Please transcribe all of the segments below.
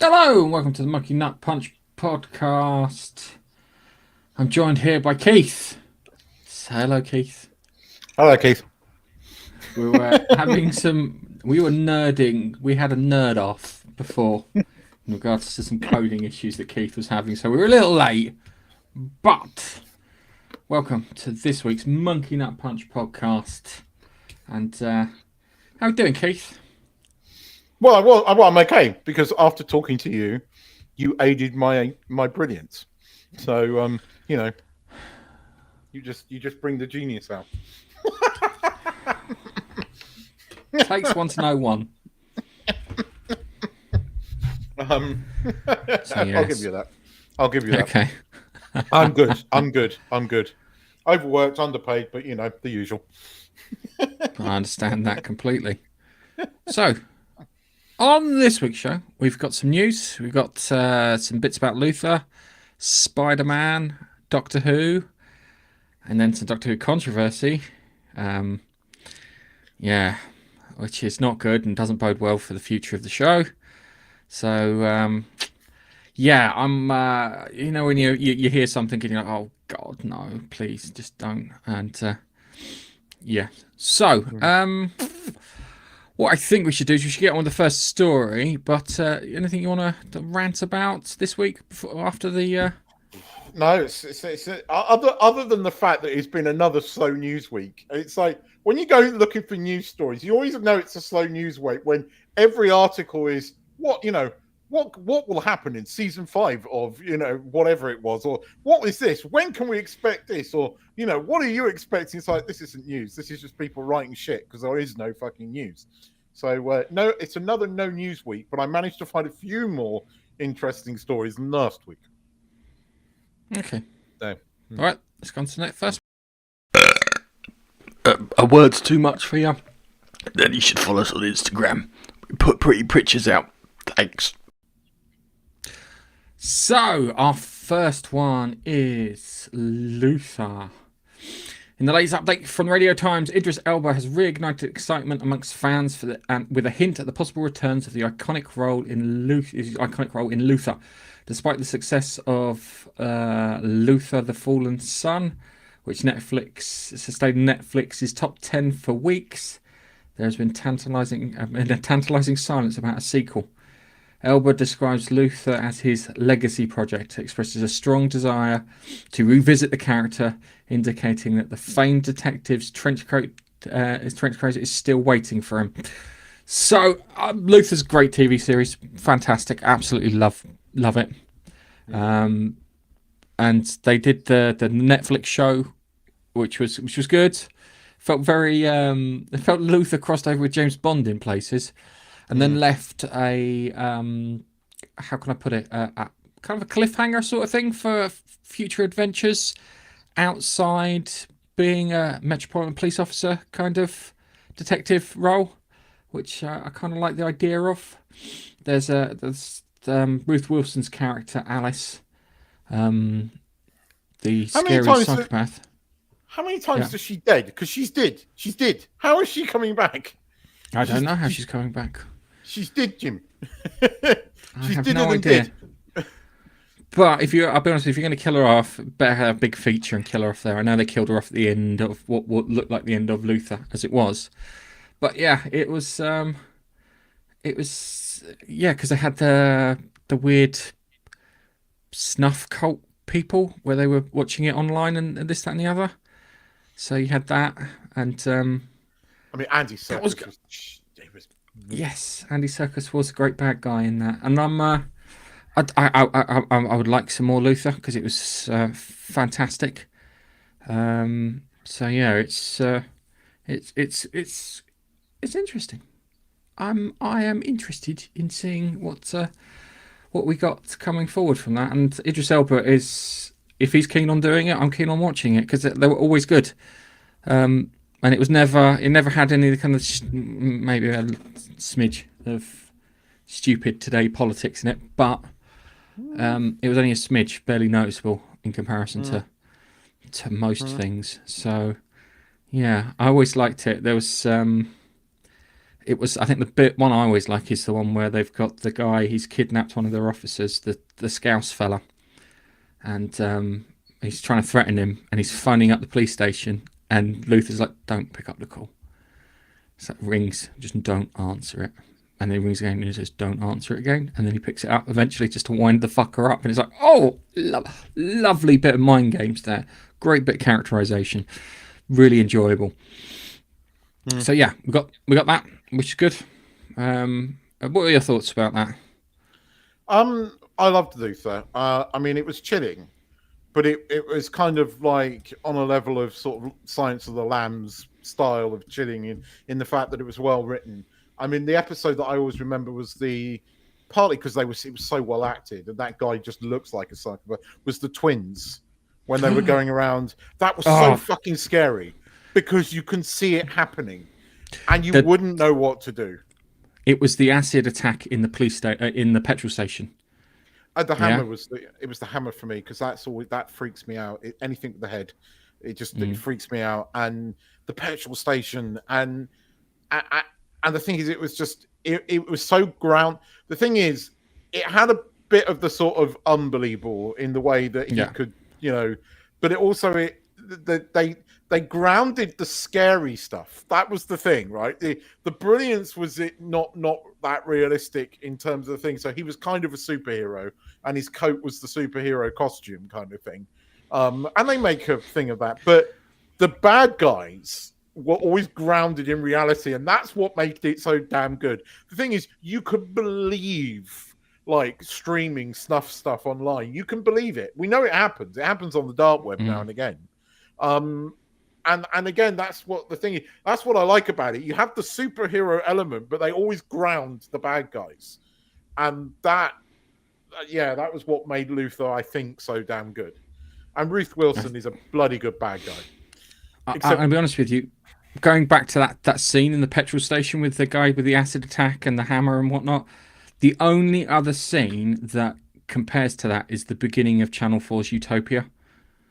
Hello and welcome to the Monkey Nut Punch podcast. I'm joined here by Keith. Say hello, Keith. Hello, Keith. We were nerding. We had a nerd off before in regards to some coding issues that Keith was having, so we were a little late. But welcome to this week's Monkey Nut Punch podcast. And how are you doing, Keith? Well, I'm okay because after talking to you, you aided my brilliance. So you just bring the genius out. Takes one to know one. So, yes. I'll give you that. Okay. I'm good. Overworked, underpaid, but the usual. I understand that completely. So, on this week's show, we've got some news. We've got some bits about Luther, Spider-Man, Doctor Who, and then some Doctor Who controversy. Which is not good and doesn't bode well for the future of the show. So, I'm, when you hear something and you're like, oh, God, no, please, just don't. And, So, what I think we should do is we should get on with the first story, but anything you want to rant about this week after the... No, it's other than the fact that it's been another slow news week. It's like when you go looking for news stories, you always know it's a slow news week when every article is what will happen in season 5 of whatever it was, or what is this? When can we expect this? Or what are you expecting? It's like, this isn't news. This is just people writing shit because there is no fucking news. So no, it's another no news week, but I managed to find a few more interesting stories than last week. Okay. So, all right, let's go on to the next first. A word's too much for you? Then you should follow us on Instagram. We put pretty pictures out. Thanks. So, our first one is Luther. In the latest update from the Radio Times, Idris Elba has reignited excitement amongst fans with a hint at the possible returns of the iconic role in Luther. Despite the success of Luther, the Fallen Son, which sustained Netflix's top 10 for weeks, there has been a tantalizing silence about a sequel. Elba describes Luther as his legacy project, expresses a strong desire to revisit the character, indicating that the famed detective's trench coat is still waiting for him. So, Luther's a great TV series, fantastic, absolutely love it. And they did the Netflix show, which was good. Felt very felt Luther crossed over with James Bond in places, and then left a how can I put it, a kind of a cliffhanger sort of thing for future adventures outside being a Metropolitan Police officer kind of detective role, which I kind of like the idea of. There's Ruth Wilson's character Alice, the scary psychopath. How many times is she dead? Because she's dead. She's dead. How is she coming back? I don't know how she's coming back. She's dead, Jim. I have no idea. But I'll be honest, if you're going to kill her off, better have a big feature and kill her off there. I know they killed her off at the end of what looked like the end of Luther, as it was. But yeah, it was because they had the weird snuff cult people where they were watching it online and this, that, and the other. So you had that, and Andy Serkis Yes, Andy Serkis was a great bad guy in that, and I'm I would like some more Luther because it was fantastic. So yeah, it's interesting. I am interested in seeing what we got coming forward from that. And Idris Elba is, if he's keen on doing it, I'm keen on watching it because they were always good. And it never had any kind of maybe a smidge of stupid today politics in it, but it was only a smidge, barely noticeable in comparison to most things. So yeah, I always liked it. There was it was, I think the bit one I always like is the one where they've got the guy, he's kidnapped one of their officers, the Scouse fella, and he's trying to threaten him, and he's phoning up the police station, and Luther's like, don't pick up the call. So it rings, just don't answer it. And then he rings again and he says, don't answer it again. And then he picks it up eventually just to wind the fucker up. And it's like, oh, lovely bit of mind games there. Great bit of characterization. Really enjoyable. So yeah, we got that, which is good. What are your thoughts about that? I loved Luther. I mean, it was chilling, but it was kind of like on a level of sort of Silence of the Lambs style of chilling in the fact that it was well written. I mean, the episode that I always remember was partly because it was so well acted, and that guy just looks like a psychopath, was the twins when they were going around. That was so fucking scary because you can see it happening and you wouldn't know what to do. It was the acid attack in the in the petrol station. The hammer was the hammer for me because that freaks me out. Anything with the head, it freaks me out. And the petrol station and the thing is, it was just it was so ground. The thing is, it had a bit of the sort of unbelievable in the way that you could, but it also they grounded the scary stuff. That was the thing, right? The brilliance was it not that realistic in terms of the thing. So he was kind of a superhero, and his coat was the superhero costume kind of thing. And they make a thing of that, but the bad guys were always grounded in reality, and that's what made it so damn good. The thing is, you could believe like streaming snuff stuff online. You can believe it. We know it happens. It happens on the dark web now and again. And again, that's what the thing is. That's what I like about it. You have the superhero element, but they always ground the bad guys, and that was what made Luther, I think, so damn good. And Ruth Wilson is a bloody good bad guy. I'll be honest with you. Going back to that scene in the petrol station with the guy with the acid attack and the hammer and whatnot, the only other scene that compares to that is the beginning of Channel 4's Utopia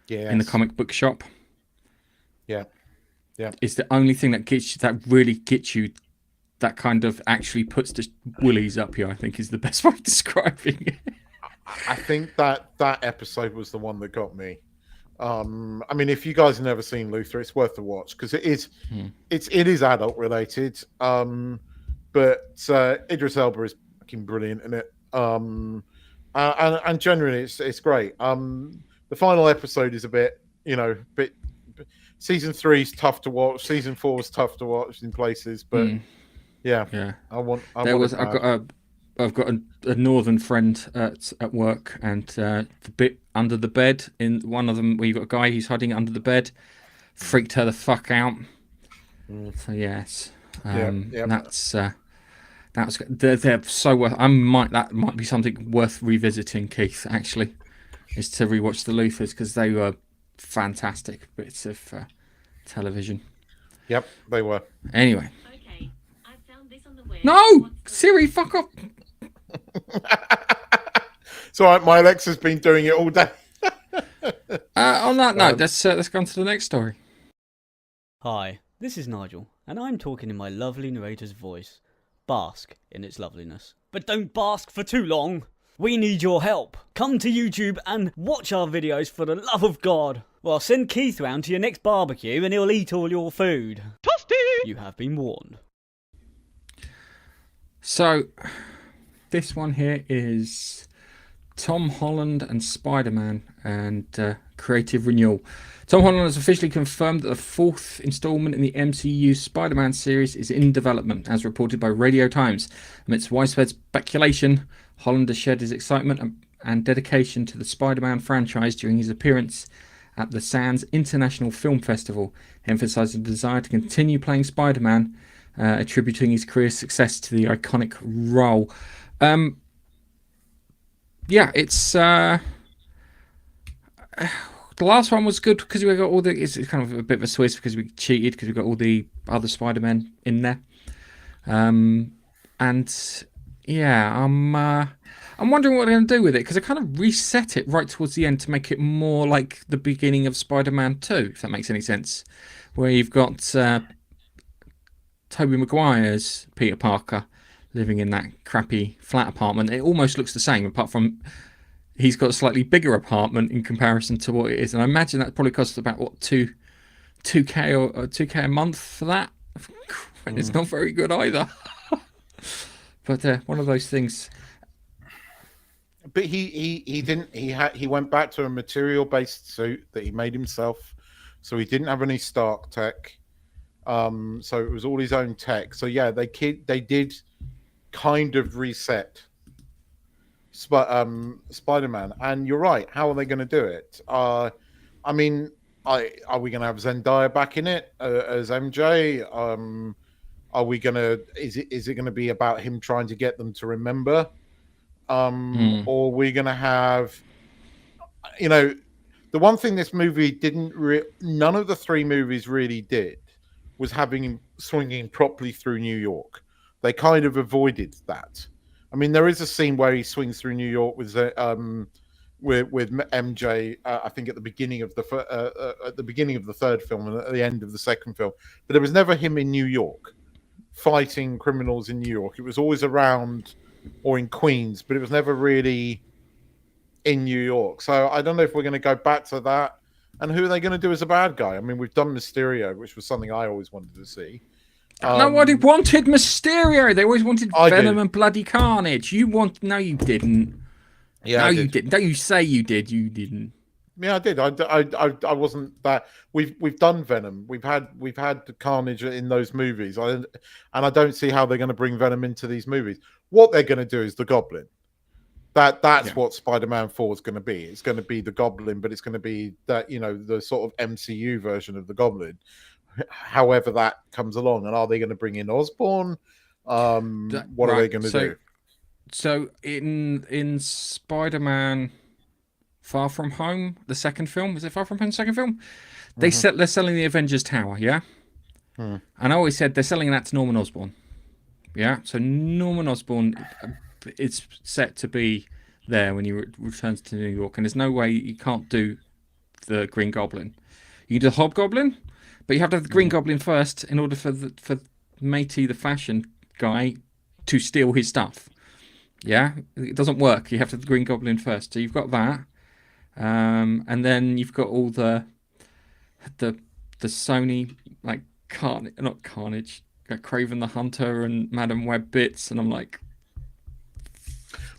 in the comic book shop. Yeah. It's the only thing that really gets you, that kind of actually puts the willies up you, I think is the best way of describing it. I think that episode was the one that got me. I mean, if you guys have never seen Luther, it's worth a watch because it is adult related. But Idris Elba is fucking brilliant in it. And generally, it's great. The final episode is a bit. Season 3 is tough to watch. Season 4 is tough to watch in places, but I've got a northern friend at work, and the bit under the bed in one of them where you've got a guy who's hiding under the bed freaked her the fuck out. So yes, that's they're so worth. That might be something worth revisiting, Keith. Actually, is to rewatch the Luthers because they were fantastic bits of television. Yep, they were. Anyway. Okay, I found this on the web. No, Siri, fuck off. It's all right. My Alexa's been doing it all day. On that note, let's go on to the next story. Hi, this is Nigel, and I'm talking in my lovely narrator's voice. Bask in its loveliness. But don't bask for too long. We need your help. Come to YouTube and watch our videos for the love of God. Well, send Keith round to your next barbecue and he'll eat all your food. Toasty! You have been warned. So, this one here is Tom Holland and Spider-Man and creative renewal. Tom Holland has officially confirmed that the fourth installment in the MCU Spider-Man series is in development, as reported by Radio Times. Amidst widespread speculation Holland has shared his excitement and dedication to the Spider-Man franchise during his appearance at the Sands International Film Festival, emphasizing the desire to continue playing Spider-Man, attributing his career success to the iconic role. Yeah, it's the last one was good because we got all the. It's kind of a bit of a twist because we cheated because we got all the other Spider-Men in there. And yeah, I'm wondering what they're going to do with it because they kind of reset it right towards the end to make it more like the beginning of Spider-Man 2, if that makes any sense, where you've got Tobey Maguire's Peter Parker living in that crappy flat apartment. It almost looks the same, apart from he's got a slightly bigger apartment in comparison to what it is. And I imagine that probably costs about what 2K or 2K a month for that. And it's not very good either. But one of those things. But he didn't. He went back to a material based suit that he made himself, so he didn't have any Stark tech. So it was all his own tech. So yeah, they did kind of reset Spider-Man. And you're right. How are they going to do it? I mean, are we going to have Zendaya back in it as MJ? Are we going to? Is it going to be about him trying to get them to remember? Or are we going to have? You know, the one thing this movie didn't. None of the three movies really did was having him swinging properly through New York. They kind of avoided that. I mean, there is a scene where he swings through New York with MJ. I think at the beginning of the third film and at the end of the second film. But there was never him in New York fighting criminals in New York. It was always around or in Queens, but it was never really in New York. So I don't know if we're going to go back to that. And who are they going to do as a bad guy? I mean, we've done Mysterio, which was something I always wanted to see. Nobody wanted Mysterio. They always wanted Venom did. and bloody Carnage. No, you didn't. Yeah, no, I you did. didn't. Don't you say you did? You didn't. Yeah, I did. I wasn't that. We've done Venom. We've had the Carnage in those movies. And I don't see how they're going to bring Venom into these movies. What they're going to do is the Goblin. That's what Spider-Man 4 is going to be. It's going to be the Goblin, but it's going to be that, the sort of MCU version of the Goblin. However that comes along, and are they going to bring in Osborn? What are they going to do? So in Spider-Man Far From Home, the second film, is it Far From Home, the second film? They're selling the Avengers Tower, yeah? And I always said they're selling that to Norman Osborn. Yeah, so Norman Osborn is set to be there when he returns to New York, and there's no way you can't do the Green Goblin. You can do the Hobgoblin, but you have to have the Green Goblin first in order for Matey, the fashion guy, to steal his stuff. Yeah, it doesn't work. You have to have the Green Goblin first. So you've got that, and then you've got all the Sony not Carnage, Craven the Hunter and Madam Web bits, and I'm like,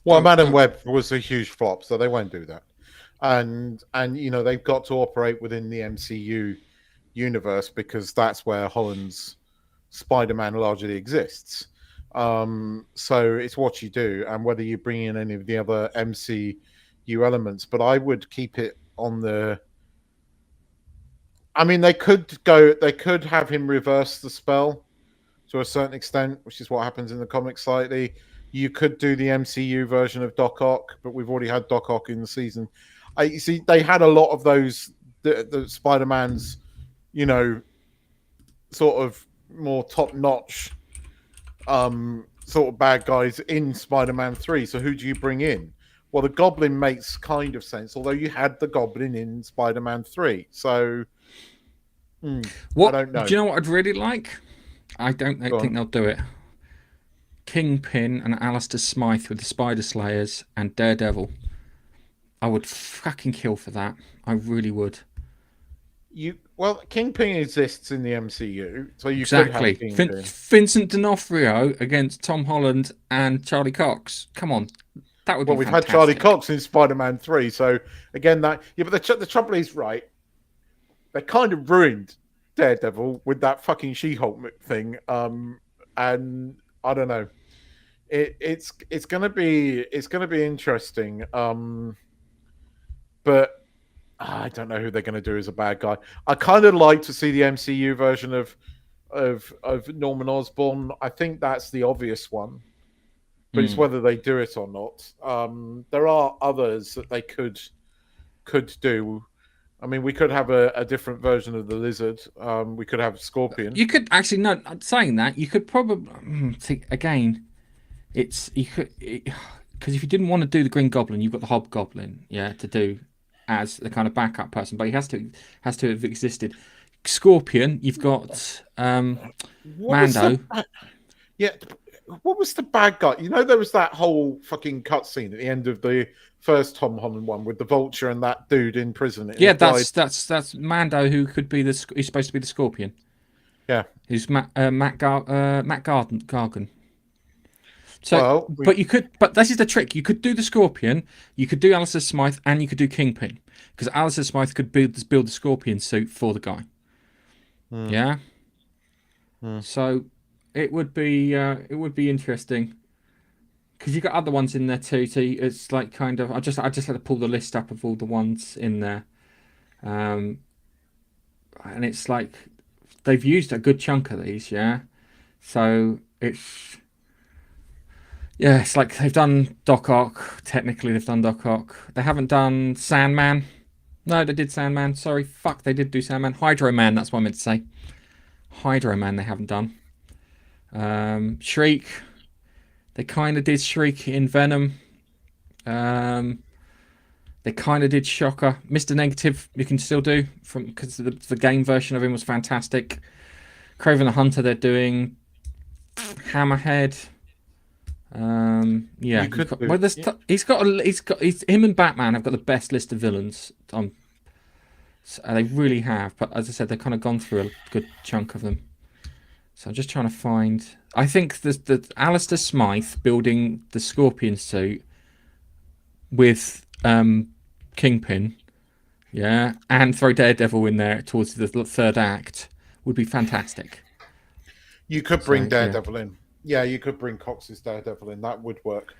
well, Madam Web was a huge flop, so they won't do that. And they've got to operate within the MCU universe because that's where Holland's Spider-Man largely exists. So it's what you do, and whether you bring in any of the other MCU elements. But I would keep it on the. I mean, they could have him reverse the spell to a certain extent, which is what happens in the comics slightly. You could do the MCU version of Doc Ock, but we've already had Doc Ock in the season. You see, they had a lot of those the Spider-Man's, sort of more top-notch sort of bad guys in Spider-Man 3. So who do you bring in? Well, the Goblin makes kind of sense, although you had the Goblin in Spider-Man 3. So I don't know. Do you know what I'd really like? I don't think they'll do it. Kingpin and Alistair Smythe with the Spider Slayers and Daredevil. I would fucking kill for that. I really would. Kingpin exists in the MCU, so you exactly. could have Kingpin. Vincent D'Onofrio against Tom Holland and Charlie Cox. Come on, that would be. Well, we've fantastic. had Charlie Cox in Spider-Man 3, so again, but the trouble is, right? They kind of ruined Daredevil with that fucking She-Hulk thing, and I don't know. it's gonna be interesting. But I don't know who they're gonna do as a bad guy. I kind of like to see the MCU version of Norman Osborn. I think that's the obvious one, but it's whether they do it or not. There are others that they could do. I mean, we could have a different version of the Lizard. We could have Scorpion. You could actually no. Saying that, you could probably see again. It's you could because if you didn't want to do the Green Goblin, you've got the Hobgoblin, yeah, to do as the kind of backup person, but he has to have existed. Scorpion, you've got Mando. Yeah, what was the bad guy? You know, there was that whole fucking cutscene at the end of the first Tom Holland one with the Vulture and that dude in prison. Yeah, that's Mando, who could be he's supposed to be the Scorpion. Yeah, who's Matt Gargan. So, well, but this is the trick. You could do the Scorpion, you could do Alistair Smythe, and you could do Kingpin, because Alistair Smythe could build the Scorpion suit for the guy. Yeah. So it would be interesting, because you got other ones in there too. So it's like kind of I just had to pull the list up of all the ones in there, and it's like they've used a good chunk of these. Yeah. So it's. Yeah, it's like they've done Doc Ock. Technically, they've done Doc Ock. They haven't done Sandman. No, they did Sandman. Sorry, fuck, they did do Sandman. Hydro Man, that's what I meant to say. Hydro Man, they haven't done. Shriek. They kind of did Shriek in Venom. They kind of did Shocker. Mr. Negative, you can still do because the game version of him was fantastic. Kraven the Hunter, they're doing. Hammerhead. Yeah, him and Batman have got the best list of villains. So they really have, but as I said, they've kind of gone through a good chunk of them. So I'm just trying to find. I think the Alistair Smythe building the Scorpion suit with Kingpin, yeah, and throw Daredevil in there towards the third act would be fantastic. You could bring Daredevil in. Yeah, you could bring Cox's Daredevil in. That would work.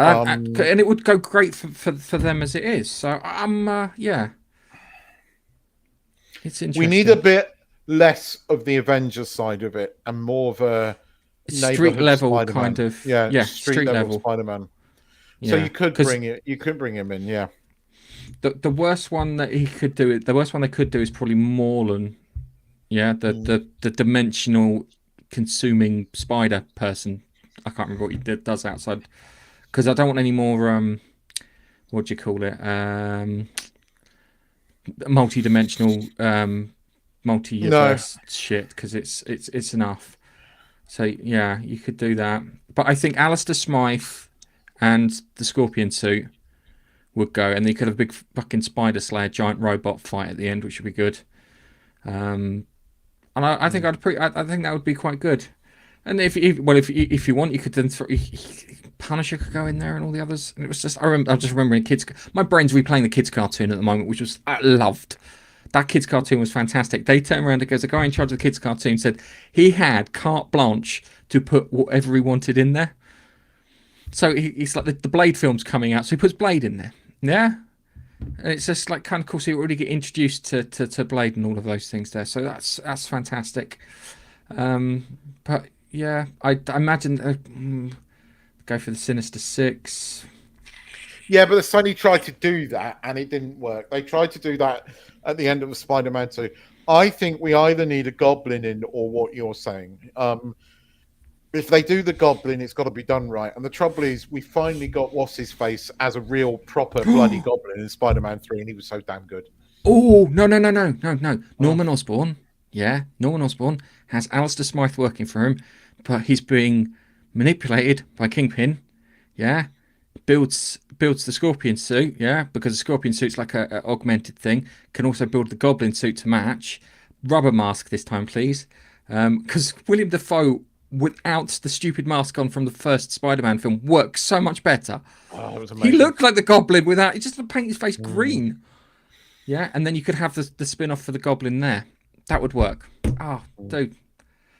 And it would go great for them as it is. So, yeah. It's interesting. We need a bit less of the Avengers side of it and more of a street level Spider-Man. kind of. Yeah, street level Spider-Man. Yeah. So you could bring it. You could bring him in. Yeah. The worst one that he could do it. The worst one they could do is probably Morlan. Yeah, the dimensional consuming spider person. I can't remember what he does outside, because I don't want any more what do you call it, multi-dimensional multi-universe shit, because it's enough. So yeah, you could do that, but I think Alistair Smythe and the Scorpion suit would go, and they could have a big fucking spider slayer giant robot fight at the end, which would be good. And I think I think that would be quite good. And if you want, you could then Punisher could go in there and all the others. And it was just I'm just remembering kids. My brain's replaying the kids cartoon at the moment, which was I loved. That kids cartoon was fantastic. They turned around because the guy in charge of the kids cartoon said he had carte blanche to put whatever he wanted in there. So he's like the Blade film's coming out, so he puts Blade in there. Yeah. And it's just like kind of cool. So you already get introduced to Blade and all of those things there. So that's fantastic. But yeah, I imagine go for the Sinister Six. Yeah, but Sony tried to do that and it didn't work. They tried to do that at the end of the Spider-Man 2. I think we either need a Goblin in or what you're saying. If they do the Goblin, it's got to be done right. And the trouble is, we finally got What's-His-Face as a real, proper, bloody Goblin in Spider-Man 3, and he was so damn good. Oh, no. Norman Osborn, yeah, Norman Osborn has Alistair Smythe working for him, but he's being manipulated by Kingpin, yeah, builds the Scorpion suit, yeah, because the Scorpion suit's like a augmented thing, can also build the Goblin suit to match. Rubber mask this time, please. Because William Dafoe, without the stupid mask on from the first Spider-Man film, works so much better. Oh, it was amazing. He looked like the Goblin without. He just paint his face green. Yeah, and then you could have the spin-off for the Goblin there. That would work. Oh, dude.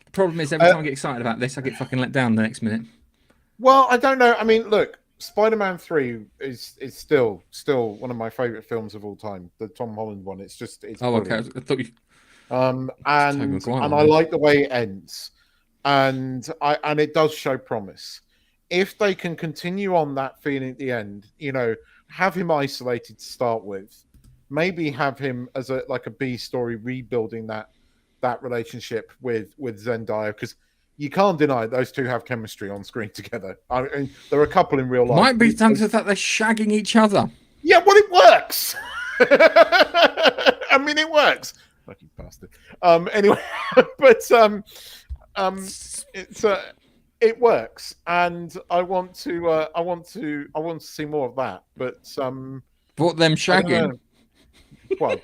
The problem is every time I get excited about this, I get fucking let down the next minute. Well, I don't know. I mean, look, Spider-Man 3 is still one of my favorite films of all time. The Tom Holland one. It's Oh, okay. brilliant. I thought you Um, Tobey and Maguire and one I then. like the way it ends, and it does show promise. If they can continue on that feeling at the end, have him isolated to start with, maybe have him as a B story, rebuilding that relationship with Zendaya, because you can't deny those two have chemistry on screen together. I mean, there are a couple in real life. Might be down to that they're shagging each other. Yeah, well, it works. I mean, it works. Lucky bastard. Anyway, but it's it works, and I want to see more of that. But Brought them I don't shagging. know. Well,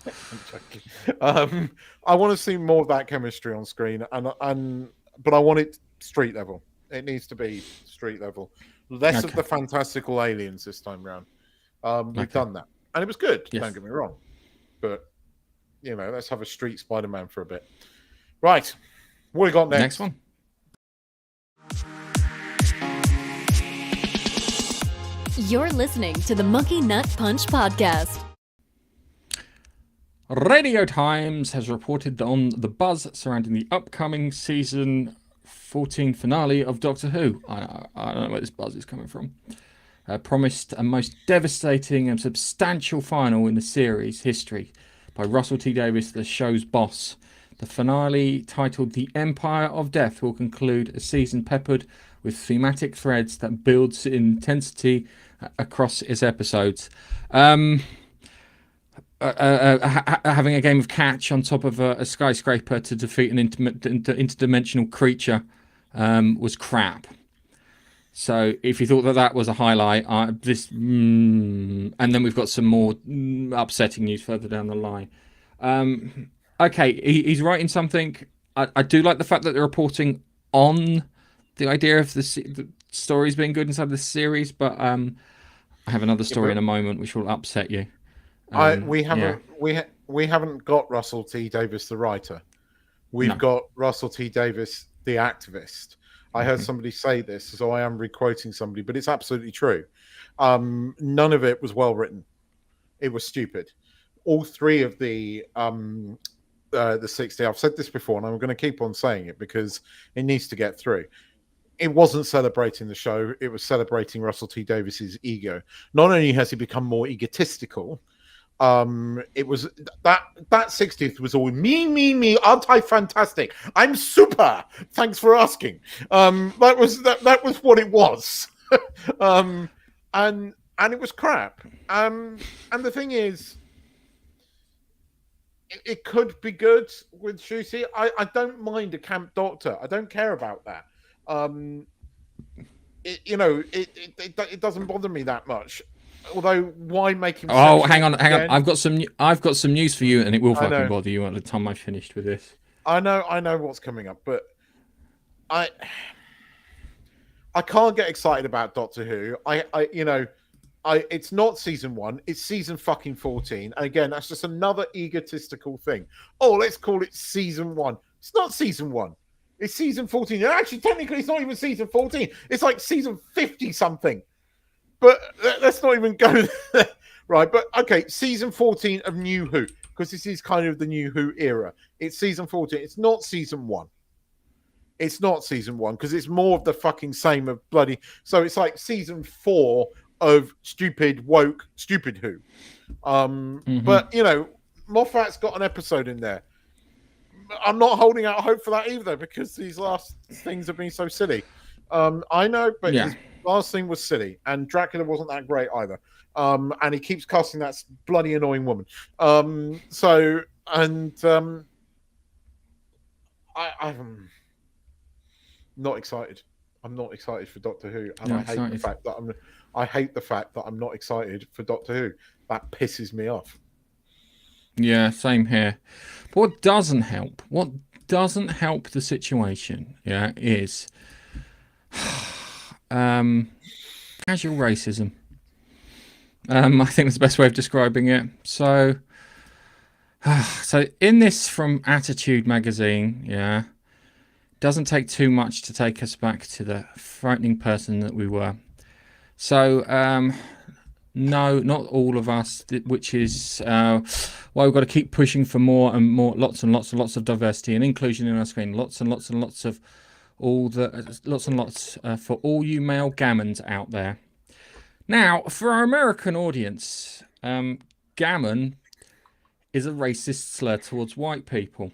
I'm joking. I want to see more of that chemistry on screen, but I want it street level. It needs to be street level. Less of Okay. the fantastical aliens this time round. We've Okay. done that, and it was good. Yes. Don't get me wrong, but let's have a street Spider-Man for a bit. Right, what we got Next next? one. You're listening to the Monkey Nut Punch podcast. Radio Times has reported on the buzz surrounding the upcoming season 14 finale of Doctor Who. I don't know where this buzz is coming from. Promised a most devastating and substantial final in the series history by Russell T Davies, the show's boss. The finale, titled The Empire of Death, will conclude a season peppered with thematic threads that builds in intensity across its episodes. Having a game of catch on top of a skyscraper to defeat an interdimensional creature was crap. So if you thought that was a highlight, and then we've got some more upsetting news further down the line. Okay, he's writing something. I do like the fact that they're reporting on the idea of the stories being good inside the series, but I have another story in a moment which will upset you. We haven't got Russell T Davis the writer. We've got Russell T Davis the activist. I heard somebody say this, so I am requoting somebody, but it's absolutely true. None of it was well written. It was stupid. All three of the 60. I've said this before, and I'm going to keep on saying it because it needs to get through. It wasn't celebrating the show; it was celebrating Russell T Davis's ego. Not only has he become more egotistical, it was that 60th was all me, aren't I fantastic? I'm super. Thanks for asking. That was what it was. And it was crap. And the thing is, it could be good with Shusi. I don't mind a camp doctor. I don't care about that. It doesn't bother me that much. Although, why make him? Oh, hang on. I've got some news for you, and it will I know. fucking bother you at the time I finished with this. I know what's coming up, but I can't get excited about Doctor Who. It's not season 1, it's season fucking 14. And again, that's just another egotistical thing. Oh, let's call it season 1. It's not season 1. It's season 14. And actually, technically, it's not even season 14. It's like season 50 something. But let's not even go there. Right, but okay, season 14 of New Who, because this is kind of the New Who era. It's season 14. It's not season 1. It's not season 1 because it's more of the fucking same of bloody. So it's like season 4 of stupid woke stupid Who. But Moffat's got an episode in there. I'm not holding out hope for that either because these last things have been so silly. I know, but his last thing was silly, and Dracula wasn't that great either. And he keeps casting that bloody annoying woman. I'm not excited. I'm not excited for Doctor Who, and I hate the fact that I'm not excited for Doctor Who. That pisses me off. Yeah, same here. But what doesn't help the situation, is casual racism. I think that's the best way of describing it. So in this from Attitude magazine, doesn't take too much to take us back to the frightening person that we were. So, no, not all of us, which is why we've got to keep pushing for more and more, lots and lots and lots of diversity and inclusion in our screen. Lots and lots and lots of lots for all you male gammons out there. Now, for our American audience, gammon is a racist slur towards white people.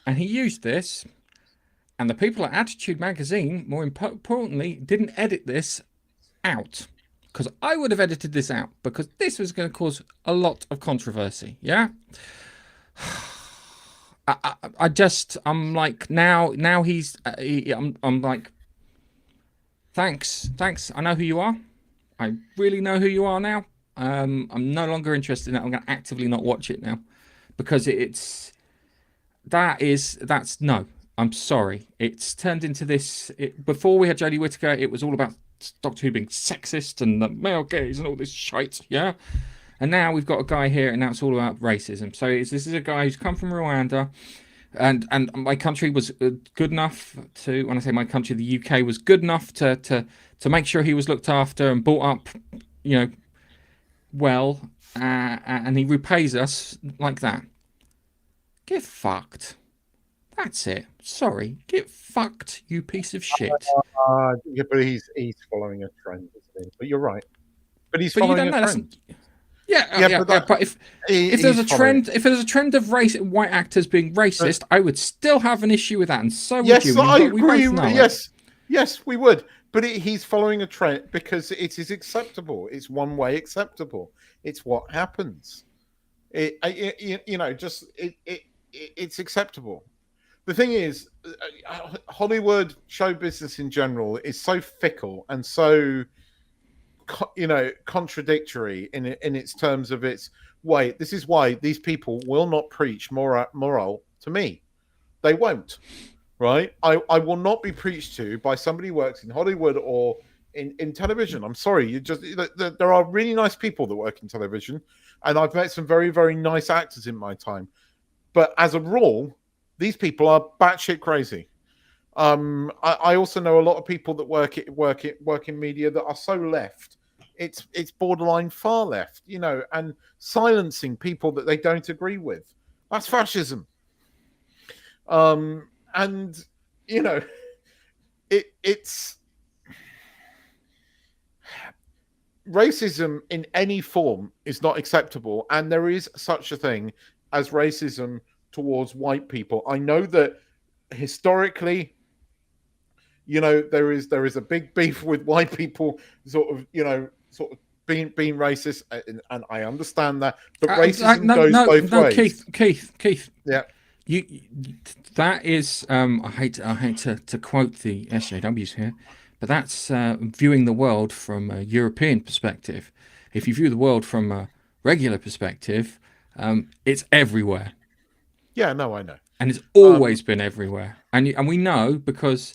And he used this, and the people at Attitude Magazine, more importantly, didn't edit this out. Because I would have edited this out, because this was going to cause a lot of controversy, yeah? I'm like, now he's, I'm like, thanks, I know who you are. I really know who you are now. I'm no longer interested in it. I'm going to actively not watch it now, because that's no. I'm sorry. It's turned into this. Before we had Jodie Whittaker, it was all about Doctor Who being sexist and the male gaze and all this shite, yeah? And now we've got a guy here, and now it's all about racism. So this is a guy who's come from Rwanda, and my country was good enough to, when I say my country, the UK was good enough to make sure he was looked after and brought up, well, and he repays us like that. Get fucked. That's it. Sorry. Get fucked, you piece of shit. Yeah, but he's following a trend, isn't he? But you're right. But he's But you following don't a know. trend. But if there's a trend, of white actors being racist, I would still have an issue with that, and so would Yes, you. I We agree. both know it. Yes, we would. But he's following a trend because it is acceptable. It's one way acceptable. It's what happens. It's acceptable. The thing is, Hollywood show business in general is so fickle and so, contradictory in its terms of its way. This is why these people will not preach moral to me. They won't, right? I will not be preached to by somebody who works in Hollywood or in television. I'm sorry. There are really nice people that work in television, and I've met some very, very nice actors in my time. But as a rule, these people are batshit crazy. I also know a lot of people that work in media that are so left. It's borderline far left, and silencing people that they don't agree with. That's fascism. It's racism in any form is not acceptable, and there is such a thing as racism towards white people. I know that historically, there is a big beef with white people, sort of being racist, and I understand that. But racism goes both ways. Keith. Yeah. That is, I hate to quote the SJWs here, but that's viewing the world from a European perspective. If you view the world from a regular perspective, it's everywhere. Yeah, no, I know. And it's always been everywhere. And we know because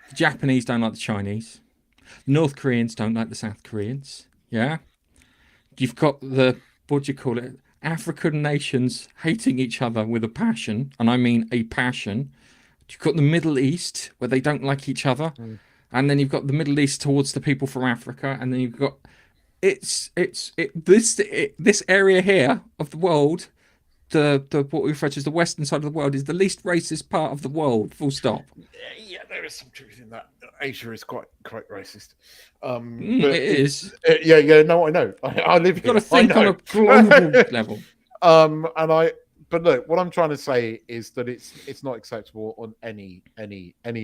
the Japanese don't like the Chinese. The North Koreans don't like the South Koreans. Yeah? You've got African nations hating each other with a passion, and I mean a passion. You've got the Middle East, where they don't like each other. And then you've got the Middle East towards the people from Africa, and then you've got this area here of the world, the what we refer to as the western side of the world, is the least racist part of the world. Full stop. Yeah, there is some truth in that. Asia is quite racist. It is. Yeah. No, I know. I live. You've got to think on a global level. But look, what I'm trying to say is that it's not acceptable on any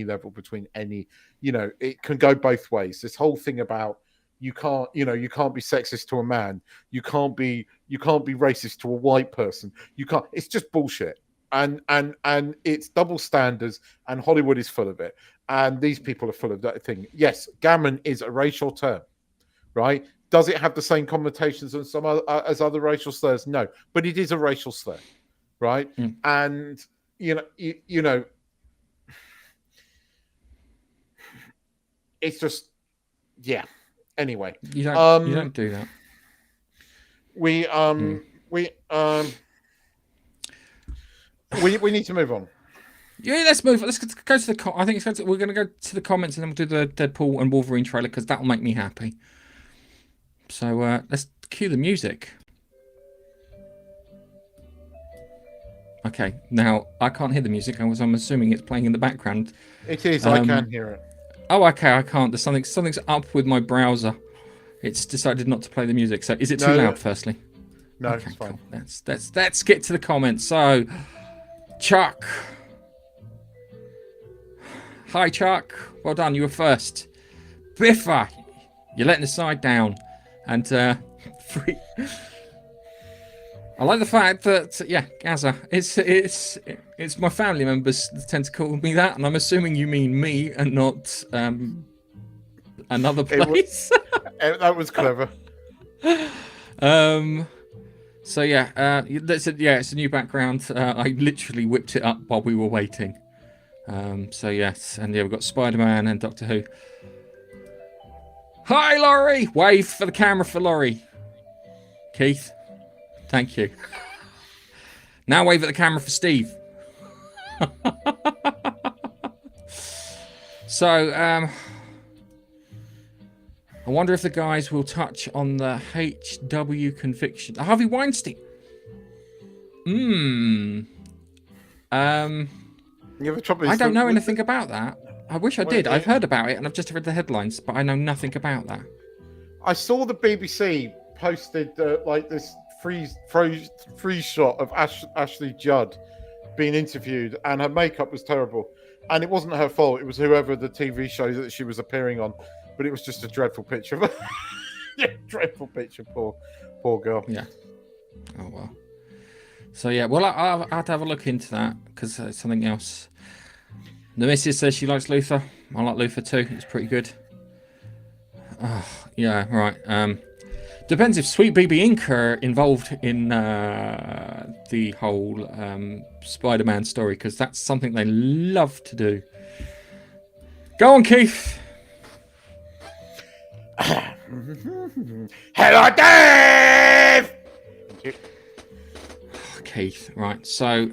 level between any. It can go both ways. This whole thing about you can't be sexist to a man. You can't be racist to a white person. You can't. It's just bullshit. And it's double standards, and Hollywood is full of it. And these people are full of that thing. Yes, gammon is a racial term, right? Does it have the same connotations as as other racial slurs? No, but it is a racial slur, right? And it's just, yeah. Anyway, you don't do that. We need to move on. Yeah, let's move. Let's go to the. I think we're going to go to the comments and then we'll do the Deadpool and Wolverine trailer because that'll make me happy. So let's cue the music. Okay, now I can't hear the music. I'm assuming it's playing in the background. It is. I can hear it. Oh, okay. I can't. There's something's up with my browser. It's decided not to play the music. So is it too loud? Firstly, no, okay, it's fine. Cool. Let's get to the comments. So, Chuck. Hi, Chuck. Well done. You were first. Biffa, you're letting the side down, and free. I like the fact that Gaza. It's my family members that tend to call me that, and I'm assuming you mean me and not another place. That was clever. So it's a new background. I literally whipped it up while we were waiting. So yes, and we've got Spider-Man and Doctor Who. Hi, Laurie. Wave for the camera for Laurie. Keith. Thank you. Now wave at the camera for Steve. So, I wonder if the guys will touch on the HW conviction. Harvey Weinstein. The other trouble is I don't know anything about that. I wish I did. yeah. I've heard about it and I've just read the headlines, but I know nothing about that. I saw the BBC posted like this freeze shot of Ashley Judd being interviewed, and her makeup was terrible. And it wasn't her fault. It was whoever the TV show that she was appearing on. But it was just a dreadful picture of her. Dreadful picture. Poor girl. Yeah. Oh, well. So, yeah. Well, I'll have to have a look into that because it's something else. The missus says she likes Luther. I like Luther too. It's pretty good. Oh, yeah, right. Depends if Sweet Baby Inc. are involved in the whole Spider-Man story, because that's something they love to do. Go on, Keith. Hello, Dave! Keith, right. So,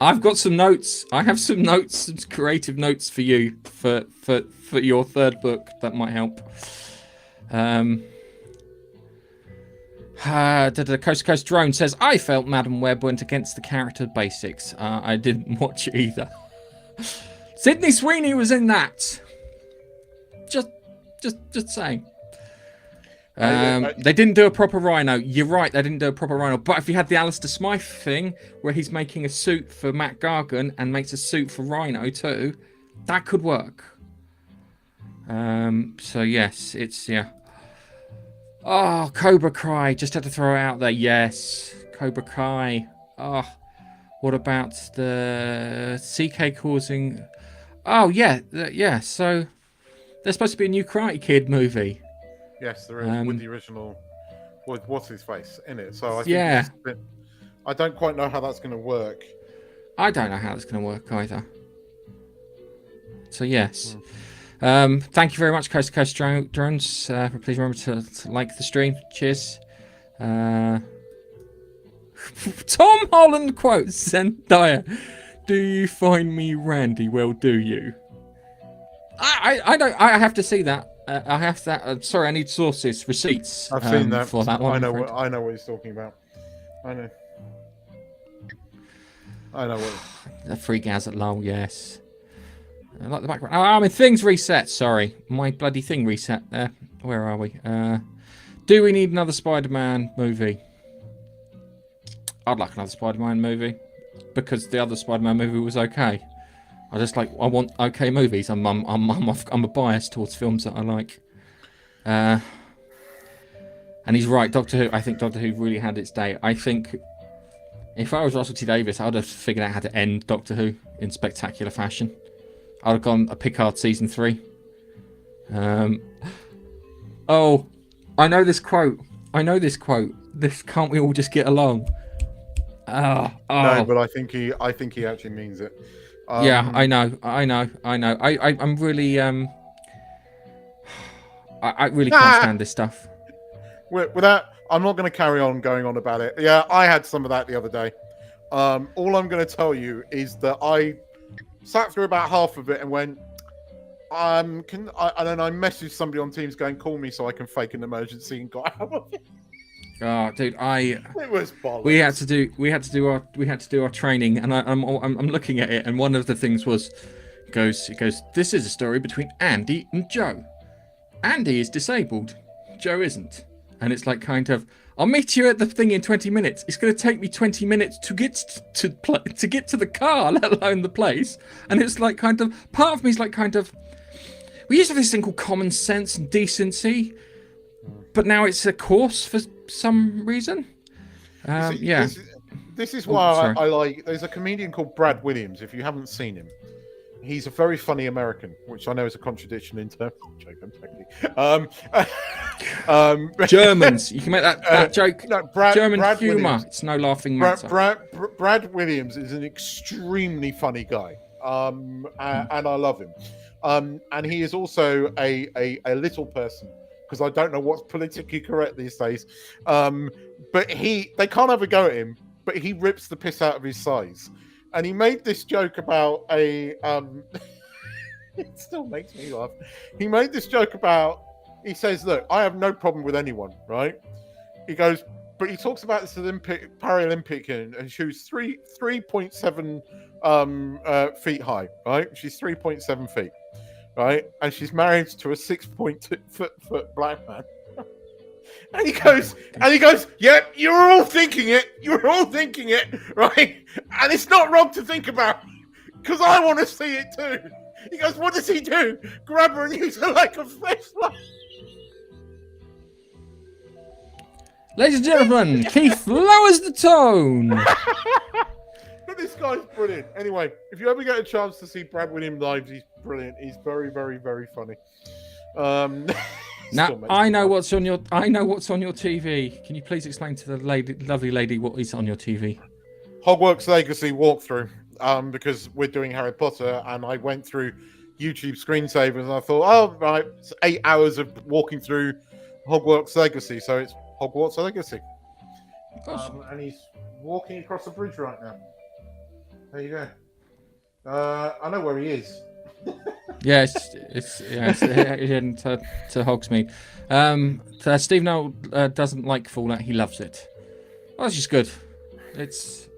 I've got some notes. I have some notes, some creative notes for you for your third book that might help. The Coast to Coast Drone says, I felt Madam Web went against the character basics. I didn't watch it either. Sydney Sweeney was in that. Just saying. They didn't do a proper Rhino. You're right, they didn't do a proper Rhino. But if you had the Alistair Smythe thing, where he's making a suit for Matt Gargan and makes a suit for Rhino too, that could work. So yes, it's Oh, Cobra Kai. Just had to throw it out there. Yes, Cobra Kai. Oh, what about the CK causing? Oh yeah, yeah. So there's supposed to be a new Karate Kid movie. Yes, there is, with the original. What's his face in it? So I think I don't quite know how that's going to work. I don't know how that's going to work either. So yes. Thank you very much, Coast to Coast Drones. Please remember to like the stream. Cheers. Tom Holland quotes Zendaya. Do you find me randy? Well, do you? I don't. I have to see that. I have that. Sorry, I need sources, receipts. I've seen that. For that one. I know what he's talking about. I know what. The free gas at lull. Yes. I like the background. Oh, I mean, things reset. Sorry, my bloody thing reset there. Where are we? Do we need another Spider-Man movie? I'd like another Spider-Man movie because the other Spider-Man movie was okay. I want okay movies. I'm a bias towards films that I like. And he's right. Doctor Who. I think Doctor Who really had its day. I think if I was Russell T Davies, I'd have figured out how to end Doctor Who in spectacular fashion. I'd have gone a Picard season 3. Oh, I know this quote. This can't we all just get along? Oh. No, but I think he actually means it. Yeah, I know. I'm really I really can't stand this stuff. Without, I'm not going to carry on going on about it. Yeah, I had some of that the other day. All I'm going to tell you is that sat through about half of it, and went, and then I messaged somebody on Teams going, "Call me so I can fake an emergency," and got out of it. Oh, dude, It was bollocks. we had to do our training, and I'm looking at it, and one of the things was, it goes, this is a story between Andy and Joe. Andy is disabled, Joe isn't, and it's like kind of, I'll meet you at the thing in 20 minutes. It's going to take me 20 minutes to get to the car, let alone the place. And it's like kind of, part of me is like kind of, we used to have this thing called common sense and decency, but now it's a course for some reason. Yeah. This is why I like. There's a comedian called Brad Williams. If you haven't seen him, he's a very funny American, which I know is a contradiction in terms. Germans, you can make that joke. No, German Brad humour. Williams. It's no laughing matter. Brad Williams is an extremely funny guy, and I love him. And he is also a little person, because I don't know what's politically correct these days. But they can't have a go at him, but he rips the piss out of his size. And he made this joke about it still makes me laugh. He made this joke about, he says, look, I have no problem with anyone, right? He goes, but he talks about this Paralympic, and she was 3.7 feet high, right? She's 3.7 feet. Right, and she's married to a 6.2 foot black man. And he goes, yep, you're all thinking it, right? And it's not wrong to think about, because I want to see it too. He goes, what does he do? Grab her and use her like a flashlight. Ladies and gentlemen, Keith lowers the tone. But this guy's brilliant. Anyway, if you ever get a chance to see Brad Williams live, he's brilliant. He's very, very, very funny. Now I know what's on your TV. Can you please explain to the lovely lady what is on your TV? Hogwarts Legacy walkthrough. Because we're doing Harry Potter, and I went through YouTube screensavers, and I thought, oh right, it's 8 hours of walking through Hogwarts Legacy, so it's Hogwarts Legacy. And he's walking across the bridge right now. There you go. I know where he is. It's heading to Hogsmeade. Steve Noel doesn't like Fallout. He loves it. Well, that's just good.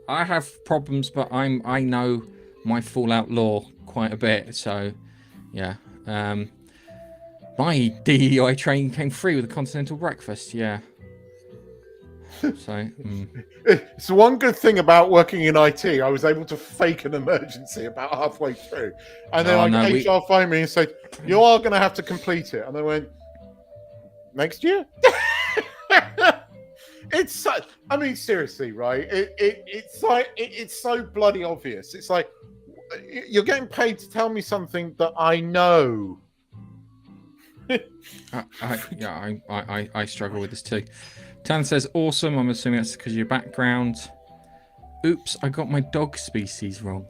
I have problems, but I know my Fallout lore quite a bit. So, yeah. My DEI training came free with a continental breakfast. Yeah. So, It's one good thing about working in IT. I was able to fake an emergency about halfway through, and then HR phoned me and said, "You are going to have to complete it." And I went, "Next year." It's such. I mean, seriously, right? It's so bloody obvious. It's like you're getting paid to tell me something that I know. I struggle with this too. Tan says, awesome. I'm assuming that's because of your background. Oops, I got my dog species wrong.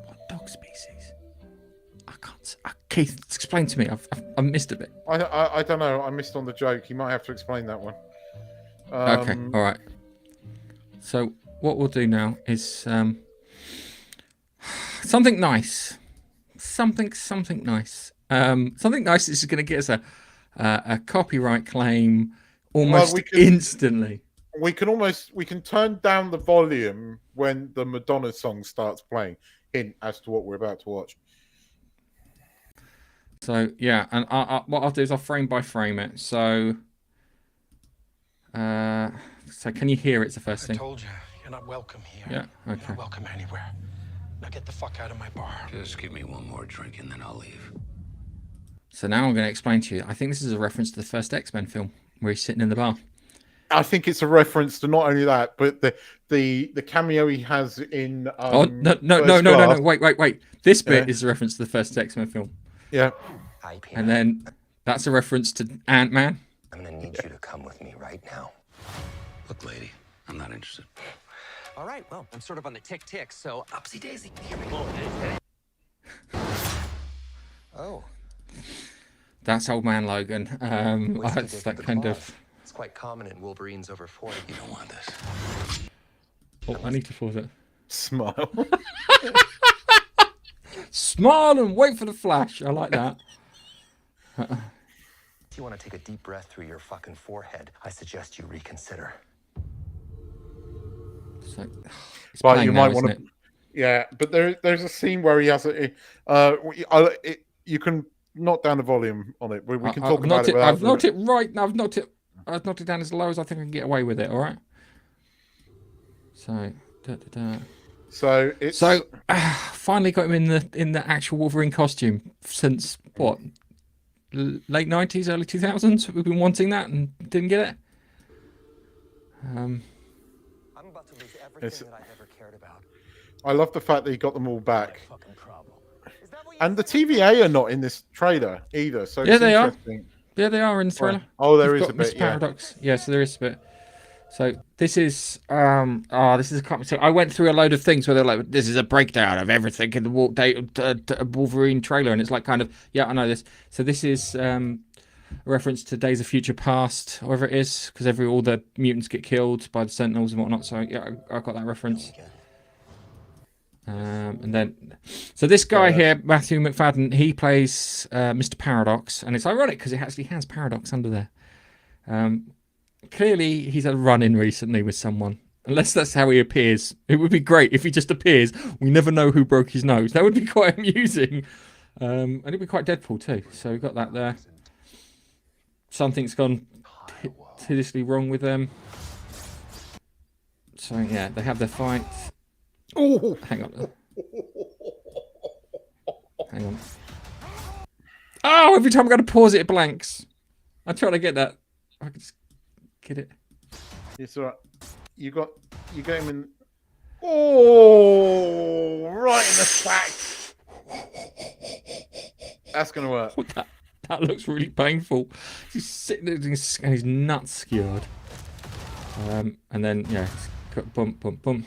What dog species? I can't. Keith, explain to me. I've missed a bit. I don't know. I missed on the joke. You might have to explain that one. Okay, all right. So what we'll do now is something nice. Something nice. Something nice is going to get us a copyright claim. Almost instantly. We can turn down the volume when the Madonna song starts playing. Hint as to what we're about to watch. So yeah, and what I'll do is I'll frame by frame it. So, can you hear it's the first thing? I told you, you're not welcome here. Yeah. Okay. You're not welcome anywhere. Now get the fuck out of my bar. Just give me one more drink and then I'll leave. So now I'm going to explain to you. I think this is a reference to the first X-Men film, where he's sitting in the bar. I think it's a reference to not only that, but the cameo he has in. No! Wait! This bit is a reference to the first X-Men film. Yeah. And then that's a reference to Ant-Man. I'm gonna need you to come with me right now. Look, lady, I'm not interested. All right, well, I'm sort of on the tick, so upsy daisy. Here we go. Oh. That's Old Man Logan. It's that kind of. It's quite common in Wolverines over 40. You don't want this. Oh, I need to pause it. Smile. Smile and wait for the flash. I like that. If you want to take a deep breath through your fucking forehead, I suggest you reconsider. So, it's But playing you now, might want isn't to. it? Yeah, but there's a scene where he has a. You can knock down the volume on it. We can talk about it without. I've knocked it right now. I've knocked it down as low as I think I can get away with it. All right. So, So finally got him in the actual Wolverine costume since what? Late 90s, early 2000s. We've been wanting that and didn't get it. I'm about to lose everything that I've ever cared about. I love the fact that he got them all back. Fucking problem. Is that what you And the TVA are not in this trailer either. So Yeah, it's they are. interesting. Yeah, they are in the trailer. Oh, there You've is got a bit. Mr. Paradox. Yeah, so there is a bit. So this is this is a comment. So I went through a load of things where they're like, this is a breakdown of everything in the Wolverine trailer, and it's like kind of, yeah, I know this. So this is a reference to Days of Future Past, whatever it is, because all the mutants get killed by the Sentinels and whatnot. So yeah, I got that reference. And then, so this guy here, Matthew McFadden, he plays Mr. Paradox, and it's ironic because it actually has Paradox under there. Clearly, he's had a run-in recently with someone. Unless that's how he appears. It would be great if he just appears. We never know who broke his nose. That would be quite amusing. And it'd be quite Deadpool too. So we've got that there. Something's gone hideously wrong with them. So yeah, they have their fight. Oh, hang on. Hang on. Oh, every time I go to pause it blanks. I try to get that. I can just get it. It's all right. You got him in. Oh, right in the sack. That's gonna work. That looks really painful. He's sitting there and his nuts skewered. And then yeah, bump, bump, bump.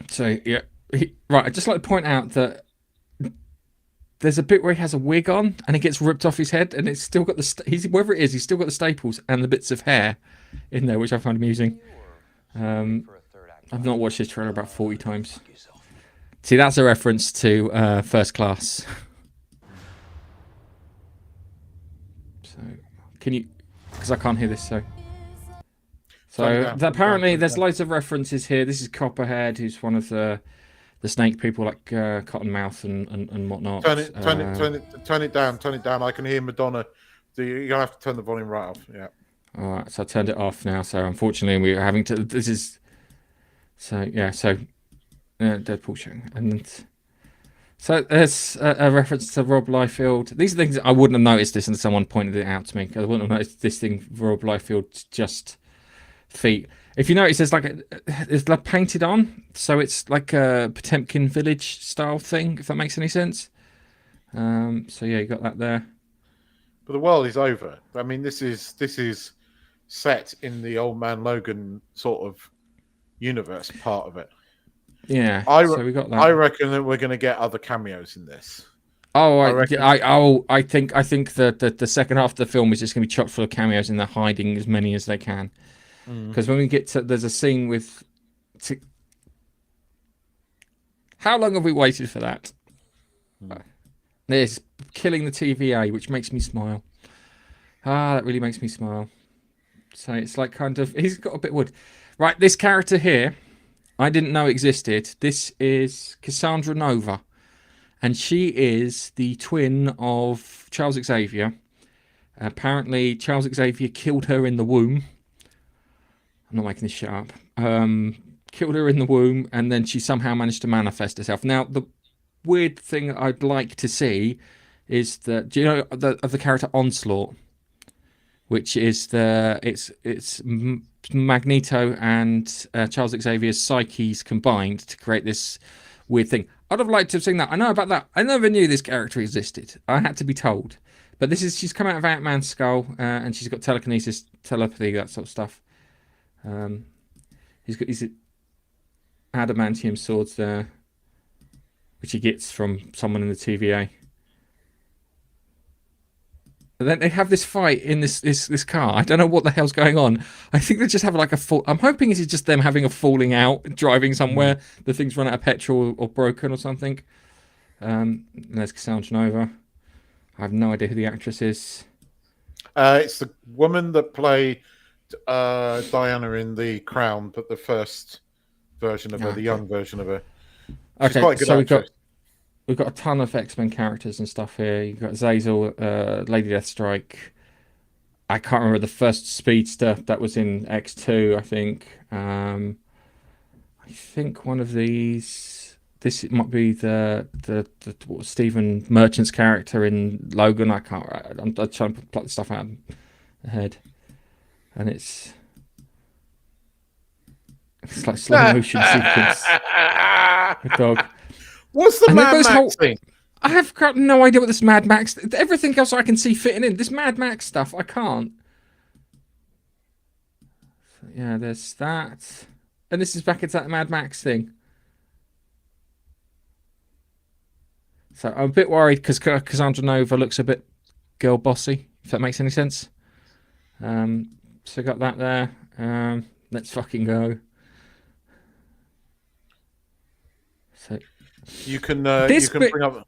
So yeah, right. I'd just like to point out that there's a bit where he has a wig on and it gets ripped off his head, and it's still got the wherever it is, he's still got the staples and the bits of hair in there, which I find amusing. I've not watched this trailer about 40 times. See, that's a reference to First Class. So can you? Because I can't hear this. So apparently there's loads of references here. This is Copperhead, who's one of the snake people, like Cottonmouth and whatnot. Turn it down. I can hear Madonna. You're gonna have to turn the volume right off. Yeah. All right, so I turned it off now. So unfortunately, we're having to. This is. So yeah, so Deadpool show, and so there's a reference to Rob Liefeld. These are things I wouldn't have noticed this, and someone pointed it out to me. I wouldn't have noticed this thing. Rob Liefeld's just feet. If you notice, there's it's like painted on, so it's like a Potemkin village style thing. If that makes any sense. So yeah, you got that there. But the world is over. I mean, this is set in the Old Man Logan sort of universe part of it. Yeah. So we got that. I reckon that we're going to get other cameos in this. Oh, I think that the second half of the film is just going to be chock full of cameos, and they're hiding as many as they can. Because when we get to, there's a scene with. How long have we waited for that? There's killing the TVA, which makes me smile. That really makes me smile. So it's like kind of, he's got a bit of wood. Right, this character here, I didn't know existed. This is Cassandra Nova, and she is the twin of Charles Xavier. Apparently, Charles Xavier killed her in the womb. I'm not making this shit up. Killed her in the womb, and then she somehow managed to manifest herself. Now, the weird thing I'd like to see is that, do you know of the character Onslaught, which is it's Magneto and Charles Xavier's psyches combined to create this weird thing. I'd have liked to have seen that. I know about that. I never knew this character existed. I had to be told. But she's come out of Ant-Man's skull, and she's got telekinesis, telepathy, that sort of stuff. He's got his adamantium swords there, which he gets from someone in the TVA. And then they have this fight in this car. I don't know what the hell's going on. I think they just have like a fall. I'm hoping this is just them having a falling out, driving somewhere. The thing's run out of petrol or broken or something. There's Cassandra Nova. I have no idea who the actress is. It's the woman that played Diana in The Crown, but the first version of her, the young version of her. She's quite a good actress. We've got a ton of X-Men characters and stuff here. You've got Zazel, Lady Deathstrike. I can't remember the first speedster that was in X2, I think. I think one of these... This might be the Stephen Merchant's character in Logan. I'm trying to pluck the stuff out of my head. And it's like slow motion sequence. A dog. What's the Mad Max thing? I have got no idea what this Mad Max... Everything else I can see fitting in. This Mad Max stuff, I can't. So, yeah, there's that. And this is back into that Mad Max thing. So I'm a bit worried because Cassandra Nova looks a bit girl bossy, if that makes any sense. So got that there. Let's fucking go. So... You can this bit, bring up.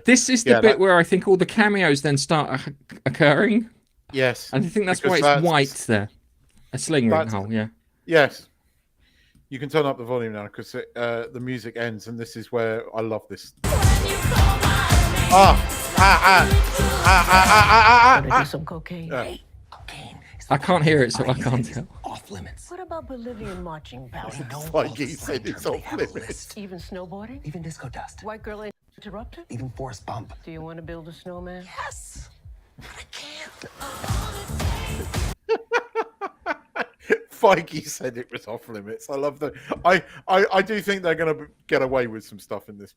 This is the bit where I think all the cameos then start occurring. Yes, and I think that's why it's white there. A sling ring hole, yeah. Yes, you can turn up the volume now because the music ends, and this is where I love this. Do some cocaine. Cocaine. I can't hear it, so I can't tell. Off limits. What about Bolivian marching powder? Like he said, it's off limits. Even snowboarding? Even disco dust. White girl interrupted? Even Forrest Bump. Do you want to build a snowman? Yes. But I can't. Feige said it was off limits. I love that. I do think they're going to get away with some stuff in this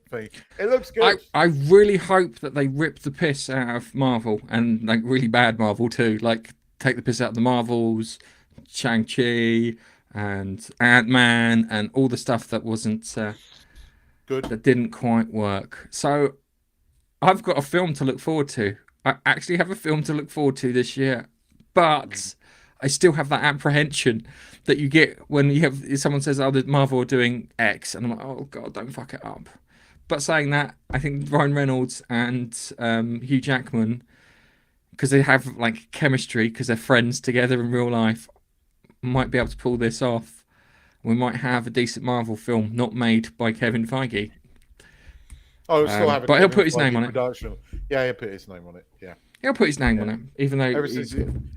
thing. It looks good. I really hope that they rip the piss out of Marvel, and like really bad Marvel too. Like take the piss out of the Marvels, Shang-Chi and Ant-Man and all the stuff that wasn't good, that didn't quite work. So I've got a film to look forward to. I actually have a film to look forward to this year, but I still have that apprehension that you get when you have someone says, "Oh, the Marvel are doing X," and I'm like, "Oh God, don't fuck it up." But saying that, I think Ryan Reynolds and Hugh Jackman, because they have like chemistry, because they're friends together in real life, might be able to pull this off. We might have a decent Marvel film not made by Kevin Feige. Oh, still have but he'll put his name on it. Yeah, he'll put his name on it. Yeah, he'll put his name on it, even though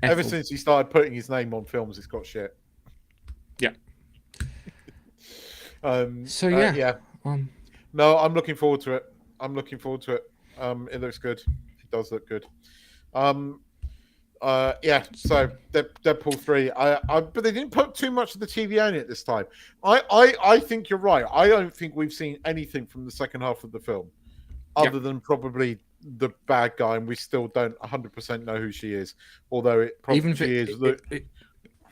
ever since he started putting his name on films, it's got shit. Yeah. So yeah. No, I'm looking forward to it. It looks good. It does look good. Yeah. So Deadpool 3. But they didn't put too much of the TV on it this time. I think you're right. I don't think we've seen anything from the second half of the film, other than probably the bad guy, and we still don't 100% know who she is. Although it probably is.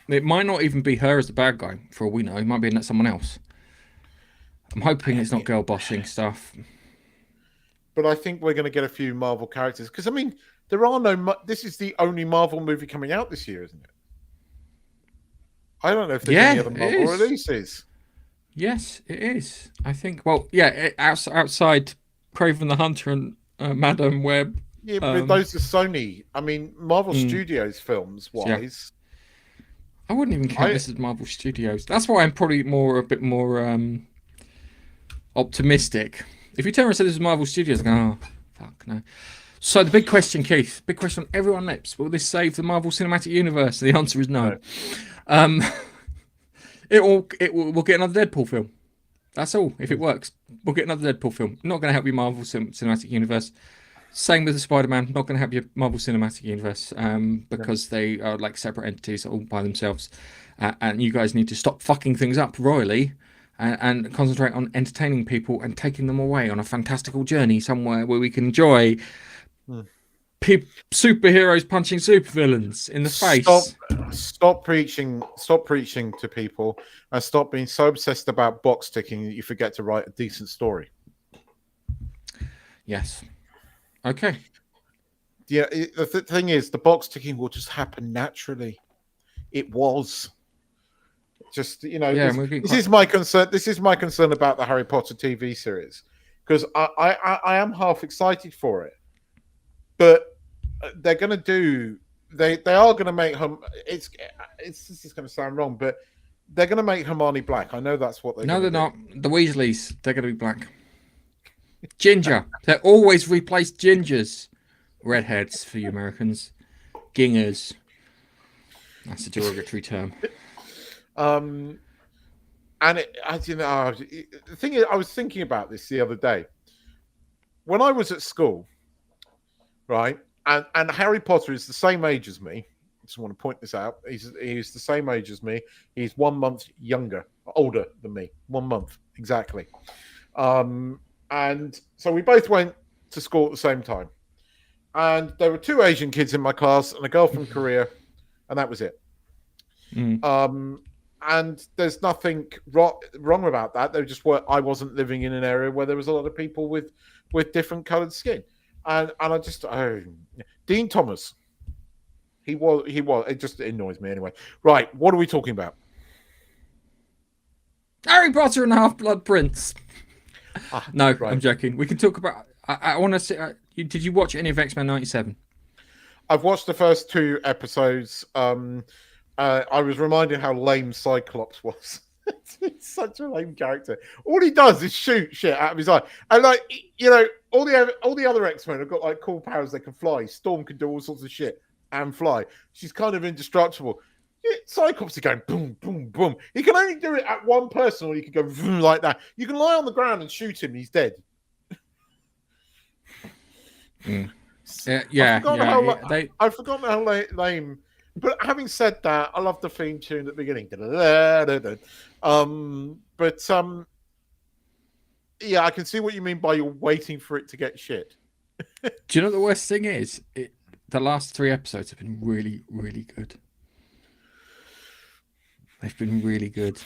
It might not even be her as the bad guy, for all we know. It might be someone else. I'm hoping it's not girl bossing stuff. But I think we're going to get a few Marvel characters. Because, I mean, there are no... This is the only Marvel movie coming out this year, isn't it? I don't know if there's any other Marvel releases. Yes, it is. I think... Well, yeah, outside Kraven the Hunter and Madam Web. Yeah, but those are Sony. I mean, Marvel Studios films-wise... I wouldn't even count this as Marvel Studios. That's why I'm probably a bit more optimistic. If you tell me I said this is Marvel Studios, I go, oh, fuck no. So the big question, Keith, big question on everyone's lips: will this save the Marvel Cinematic Universe? The answer is no. We'll get another Deadpool film. That's all. If it works, we'll get another Deadpool film. Not going to help you Marvel Cinematic Universe. Same with the Spider-Man, not going to help your Marvel Cinematic Universe because they are like separate entities all by themselves. And you guys need to stop fucking things up royally and concentrate on entertaining people and taking them away on a fantastical journey somewhere where we can enjoy superheroes punching supervillains in the face. Stop preaching to people and stop being so obsessed about box ticking that you forget to write a decent story. Yes. Okay. Yeah, the thing is, the box ticking will just happen naturally. It was just, Yeah, and we're getting this quite... is my concern. This is my concern about the Harry Potter TV series, because I am half excited for it, but they're going to do. They are going to make him. It's this is going to sound wrong, but they're going to make Hermione black. I know that's what they're. No, they're do. not. The Weasleys, they're going to be black. Ginger. They always replace gingers. Redheads for you Americans. Gingers. That's a derogatory term. And the thing is, I was thinking about this the other day. When I was at school, right, and Harry Potter is the same age as me. I just want to point this out. He's the same age as me. He's 1 month older than me. 1 month exactly. And so we both went to school at the same time. And there were 2 Asian kids in my class and a girl from Korea, and that was it. And there's nothing wrong about that. They just were. I wasn't living in an area where there was a lot of people with different coloured skin, and I just Dean Thomas. He was. It just annoys me anyway. Right, what are we talking about? Harry Potter and the Half-Blood Prince. No, right. I'm joking. We can talk about. I want to see. Did you watch any of X-Men '97? I've watched the first 2 episodes. I was reminded how lame Cyclops was. He's such a lame character. All he does is shoot shit out of his eye. And all the other X-Men have got like cool powers. They can fly. Storm can do all sorts of shit and fly. She's kind of indestructible. Cyclops is going boom, boom, boom. He can only do it at one person, or he can go vroom like that. You can lie on the ground and shoot him. He's dead. I've forgotten how lame. But having said that, I love the theme tune at the beginning. Yeah, I can see what you mean by you're waiting for it to get shit. Do you know what the worst thing is? The last 3 episodes have been really, really good. They've been really good.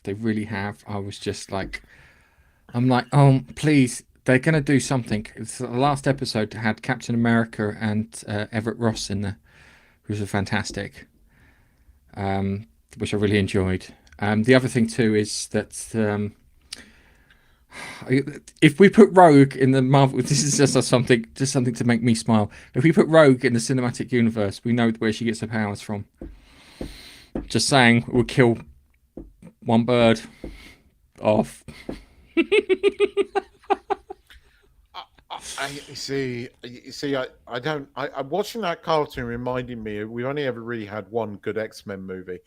They really have. I was just like, I'm like, oh, please. They're going to do something. It's the last episode had Captain America and Everett Ross in there, who was fantastic, which I really enjoyed. The other thing too is that if we put Rogue in the Marvel, this is just something to make me smile. If we put Rogue in the cinematic universe, we know where she gets her powers from. Just saying, we'll kill one bird off. I'm watching that cartoon reminding me we've only ever really had one good X-Men movie,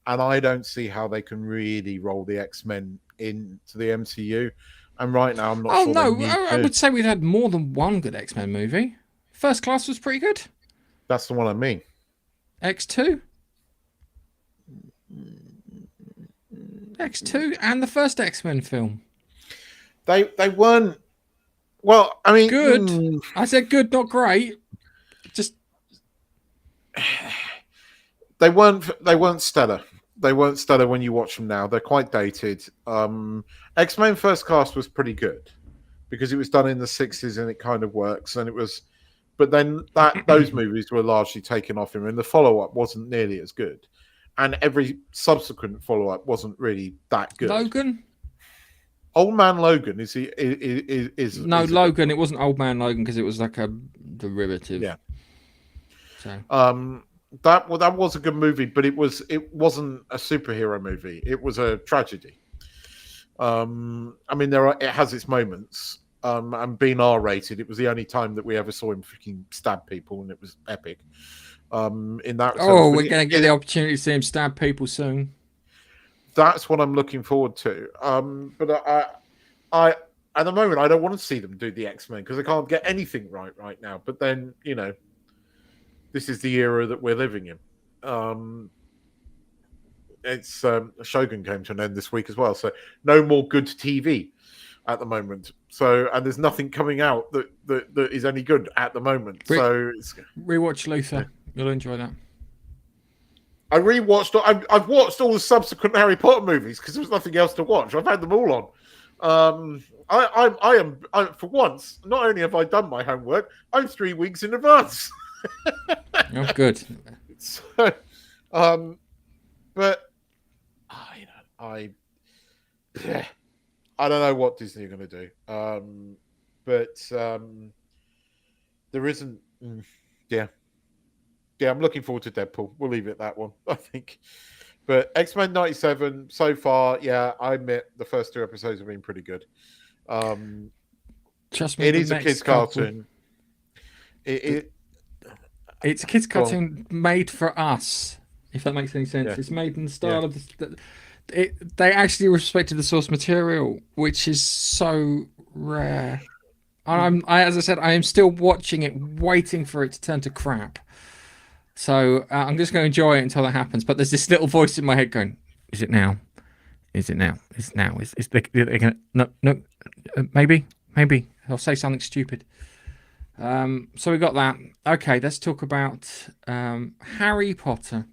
and I don't see how they can really roll the X-Men into the MCU. And right now, I'm not sure. Oh no, I would say we've had more than one good X-Men movie. First Class was pretty good. That's the one I mean. X2, and the first X-Men film. They weren't. Well, I mean, good. I said good, not great. Just they weren't stellar. They weren't stellar when you watch them now. They're quite dated. X-Men First Class was pretty good because it was done in the 60s and it kind of works. And it was, but then those movies were largely taken off him, and the follow-up wasn't nearly as good. And every subsequent follow-up wasn't really that good. Logan. Old Man Logan is Logan. It wasn't Old Man Logan because it was like a derivative. Yeah. So that was a good movie, but it wasn't a superhero movie. It was a tragedy. I mean, it has its moments. And being R-rated, it was the only time that we ever saw him freaking stab people, and it was epic. In that. Oh, we're going to get the opportunity to see him stab people soon. That's what I'm looking forward to. But I at the moment I don't want to see them do the X-Men because they can't get anything right now. But then this is the era that we're living in. It's Shogun came to an end this week as well, so no more good TV at the moment. So and there's nothing coming out that is any good at the moment. So rewatch Luther. You'll enjoy that. I rewatched. I've watched all the subsequent Harry Potter movies because there was nothing else to watch. I've had them all on. I for once. Not only have I done my homework, I'm 3 weeks in advance. Oh, good. So, but I don't know what Disney are going to do. But there isn't. Yeah, I'm looking forward to Deadpool. We'll leave it at that one, I think. But X-Men 97 so far, yeah, I admit the first 2 episodes have been pretty good. Trust me, it the is a next kids' couple- cartoon. It's a kids' Go on. cartoon made for us, if that makes any sense. Yeah. It's made in the style of they actually respected the source material, which is so rare. And as I said, I am still watching it, waiting for it to turn to crap. So I'm just going to enjoy it until that happens. But there's this little voice in my head going, "Is it now? Is it now? Is it now? Is they gonna, no, maybe I'll say something stupid." So we got that. Okay, let's talk about Harry Potter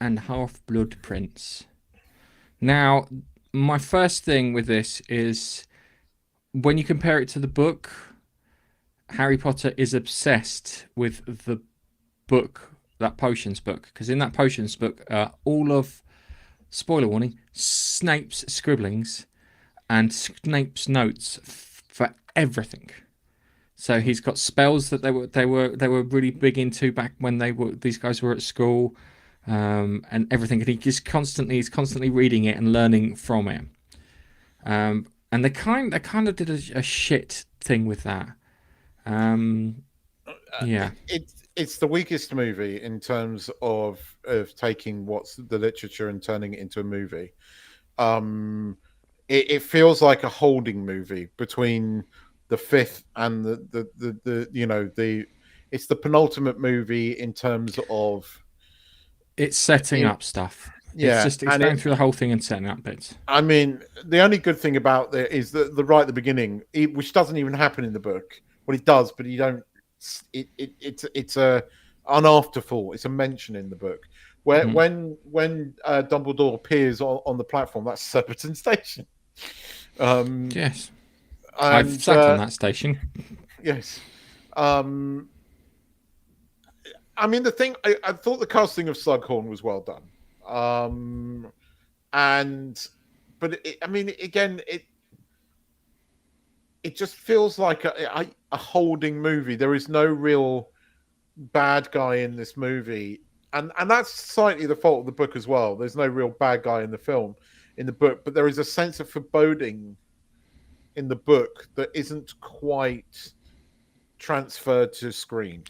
and Half-Blood Prince. Now, my first thing with this is when you compare it to the book, Harry Potter is obsessed with the book, that potions book, because in that potions book, all of, spoiler warning, Snape's scribblings and Snape's notes for everything. So he's got spells that they were really big into back when these guys were at school, and everything. And he's constantly reading it and learning from it. And they kind of did a shit thing with that. Yeah, it's the weakest movie in terms of taking what's the literature and turning it into a movie. It feels like a holding movie between the 5th and the it's the penultimate movie in terms of it's setting up stuff. Yeah, it's going through the whole thing and setting up bits. I mean, the only good thing about it is that the right at the beginning, which doesn't even happen in the book. Well, it does, but you don't. It's an afterthought. It's a mention in the book where when Dumbledore appears on the platform, that's Surbiton Station. Yes. And, I've sat on that station. Yes. I mean, the thing, I thought the casting of Slughorn was well done. But it just feels like a holding movie. There is no real bad guy in this movie. And that's slightly the fault of the book as well. There's no real bad guy in the book, but there is a sense of foreboding in the book that isn't quite transferred to screen.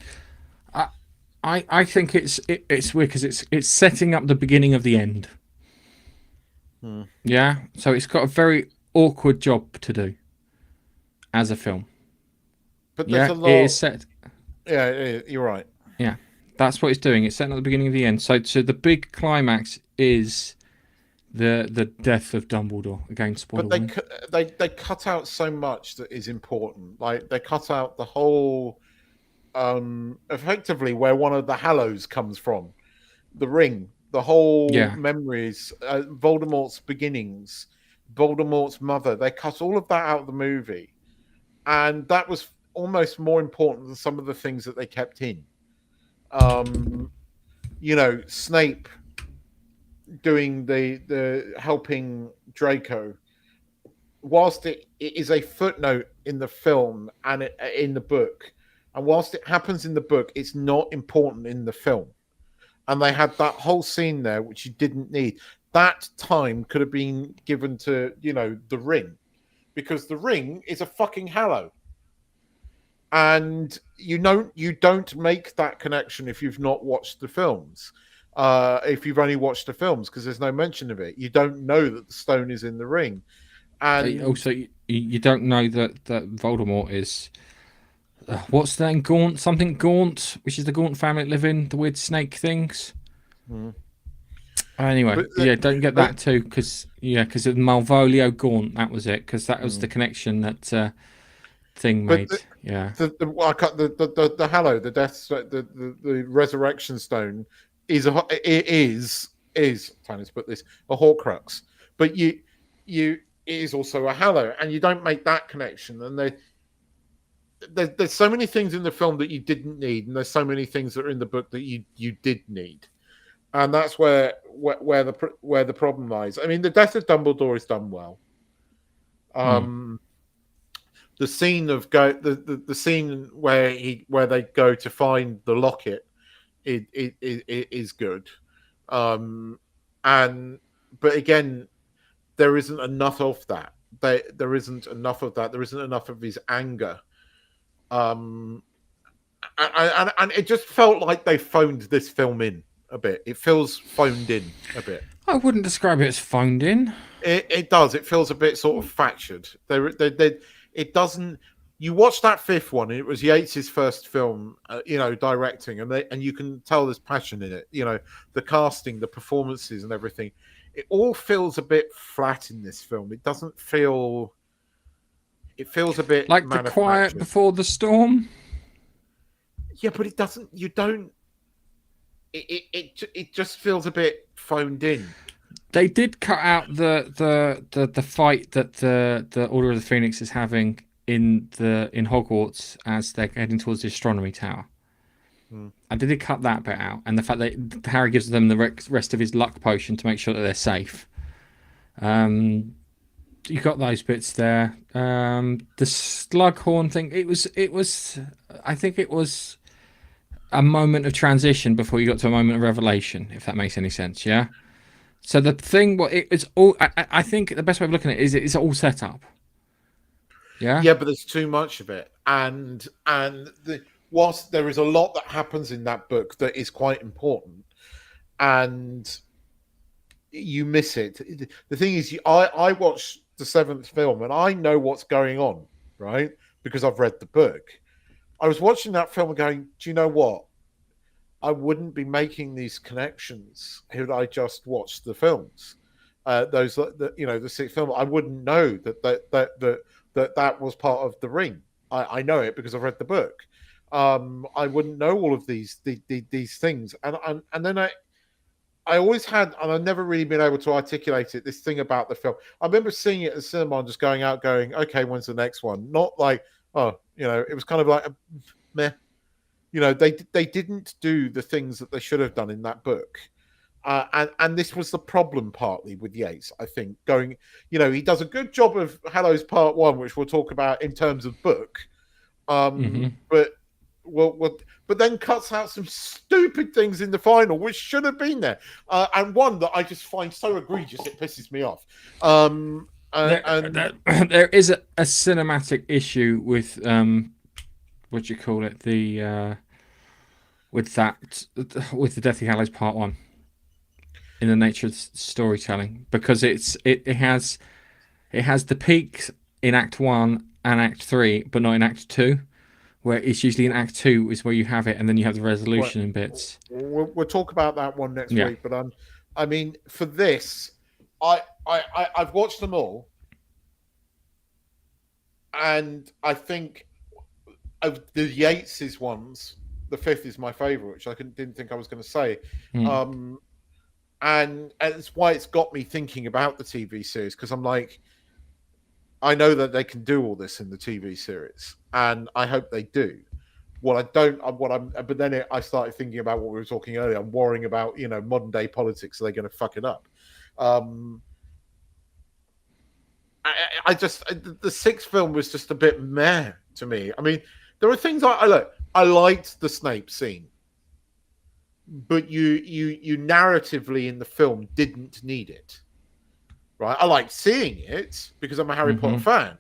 I think it's weird because it's setting up the beginning of the end. Yeah, so it's got a very awkward job to do as a film. But there's a lot. It is set. Yeah, you're right. Yeah, that's what it's doing. It's setting up the beginning of the end. So the big climax is the death of Dumbledore. Again, spoiler. But they cut out so much that is important. Like they cut out the whole, effectively where one of the Hallows comes from, the ring, the whole memories, Voldemort's beginnings, Voldemort's mother. They cut all of that out of the movie, and that was almost more important than some of the things that they kept in. Snape doing the helping Draco, whilst it is a footnote in the film and in the book, and whilst it happens in the book, it's not important in the film. And they had that whole scene there which you didn't need. That time could have been given to the ring, because the ring is a fucking Hallow, and you don't make that connection if you've not watched the films. If you've only watched the films, because there's no mention of it, you don't know that the stone is in the ring. And also, you don't know that Voldemort is what's that in Gaunt? Something Gaunt, which is the Gaunt family that live in the weird snake things. Anyway, don't get that too, because of Malvolio Gaunt. That was it, because that was the connection that thing made. The Hallow, the Death, the Resurrection Stone is trying to put this a Horcrux, but it is also a Hallow, and you don't make that connection. And there's so many things in the film that you didn't need, and there's so many things that are in the book that you did need, and that's where the problem lies. I mean, the death of Dumbledore is done well. The scene of the scene where they go to find the locket is good, but again, there isn't enough of that. There isn't enough of that. There isn't enough of his anger. And it just felt like they phoned this film in a bit. It feels phoned in a bit. I wouldn't describe it as phoned in. It does. It feels a bit sort of fractured. It doesn't. You watch that fifth one, and it was Yates's first film, directing, and you can tell there's passion in it. The casting, the performances, and everything. It all feels a bit flat in this film. It doesn't feel. It feels a bit like The Quiet Before the Storm. Yeah, but it doesn't. You don't. It just feels a bit phoned in. They did cut out the fight that the Order of the Phoenix is having in Hogwarts as they're heading towards the astronomy tower. And they did cut that bit out, and the fact that Harry gives them the rest of his luck potion to make sure that they're safe. You got those bits there. The Slughorn thing. It was. I think it was a moment of transition before you got to a moment of revelation, if that makes any sense. Yeah. So the thing, it's all. I think the best way of looking at it is it's all set up. Yeah. Yeah, but there's too much of it, and whilst there is a lot that happens in that book that is quite important, and you miss it. The thing is, I watched the seventh film, and I know what's going on, right? Because I've read the book. I was watching that film and going, do you know what? I wouldn't be making these connections had I just watched the films. The sixth film. I wouldn't know that was part of the Ring. I know it because I've read the book. I wouldn't know all of these things, and then I always had, and I've never really been able to articulate it. This thing about the film, I remember seeing it at the cinema and just going, okay, when's the next one? Not like, it was kind of like, meh. They didn't do the things that they should have done in that book. And this was the problem partly with Yates, I think. He does a good job of Hallows Part 1, which we'll talk about in terms of book. But then cuts out some stupid things in the final, which should have been there. And one that I just find so egregious, it pisses me off. There is a cinematic issue with what do you call it? With the Deathly Hallows Part 1 in the nature of storytelling, because it has the peaks in Act 1 and Act 3, but not in Act 2, where it's usually in Act 2 is where you have it, and then you have the resolution in bits. We'll talk about that one next week, but I mean, for this, I've watched them all, and I think of the Yates's ones, the fifth is my favorite, which I didn't think I was going to say. And it's why it's got me thinking about the TV series, because I'm like, I know that they can do all this in the TV series, and I hope they do. But then I started thinking about what we were talking earlier. I'm worrying about, modern day politics. Are they going to fuck it up? The sixth film was just a bit meh to me. I mean, there are things I liked the Snape scene, but you narratively in the film didn't need it, right? I liked seeing it because I'm a Harry Potter fan,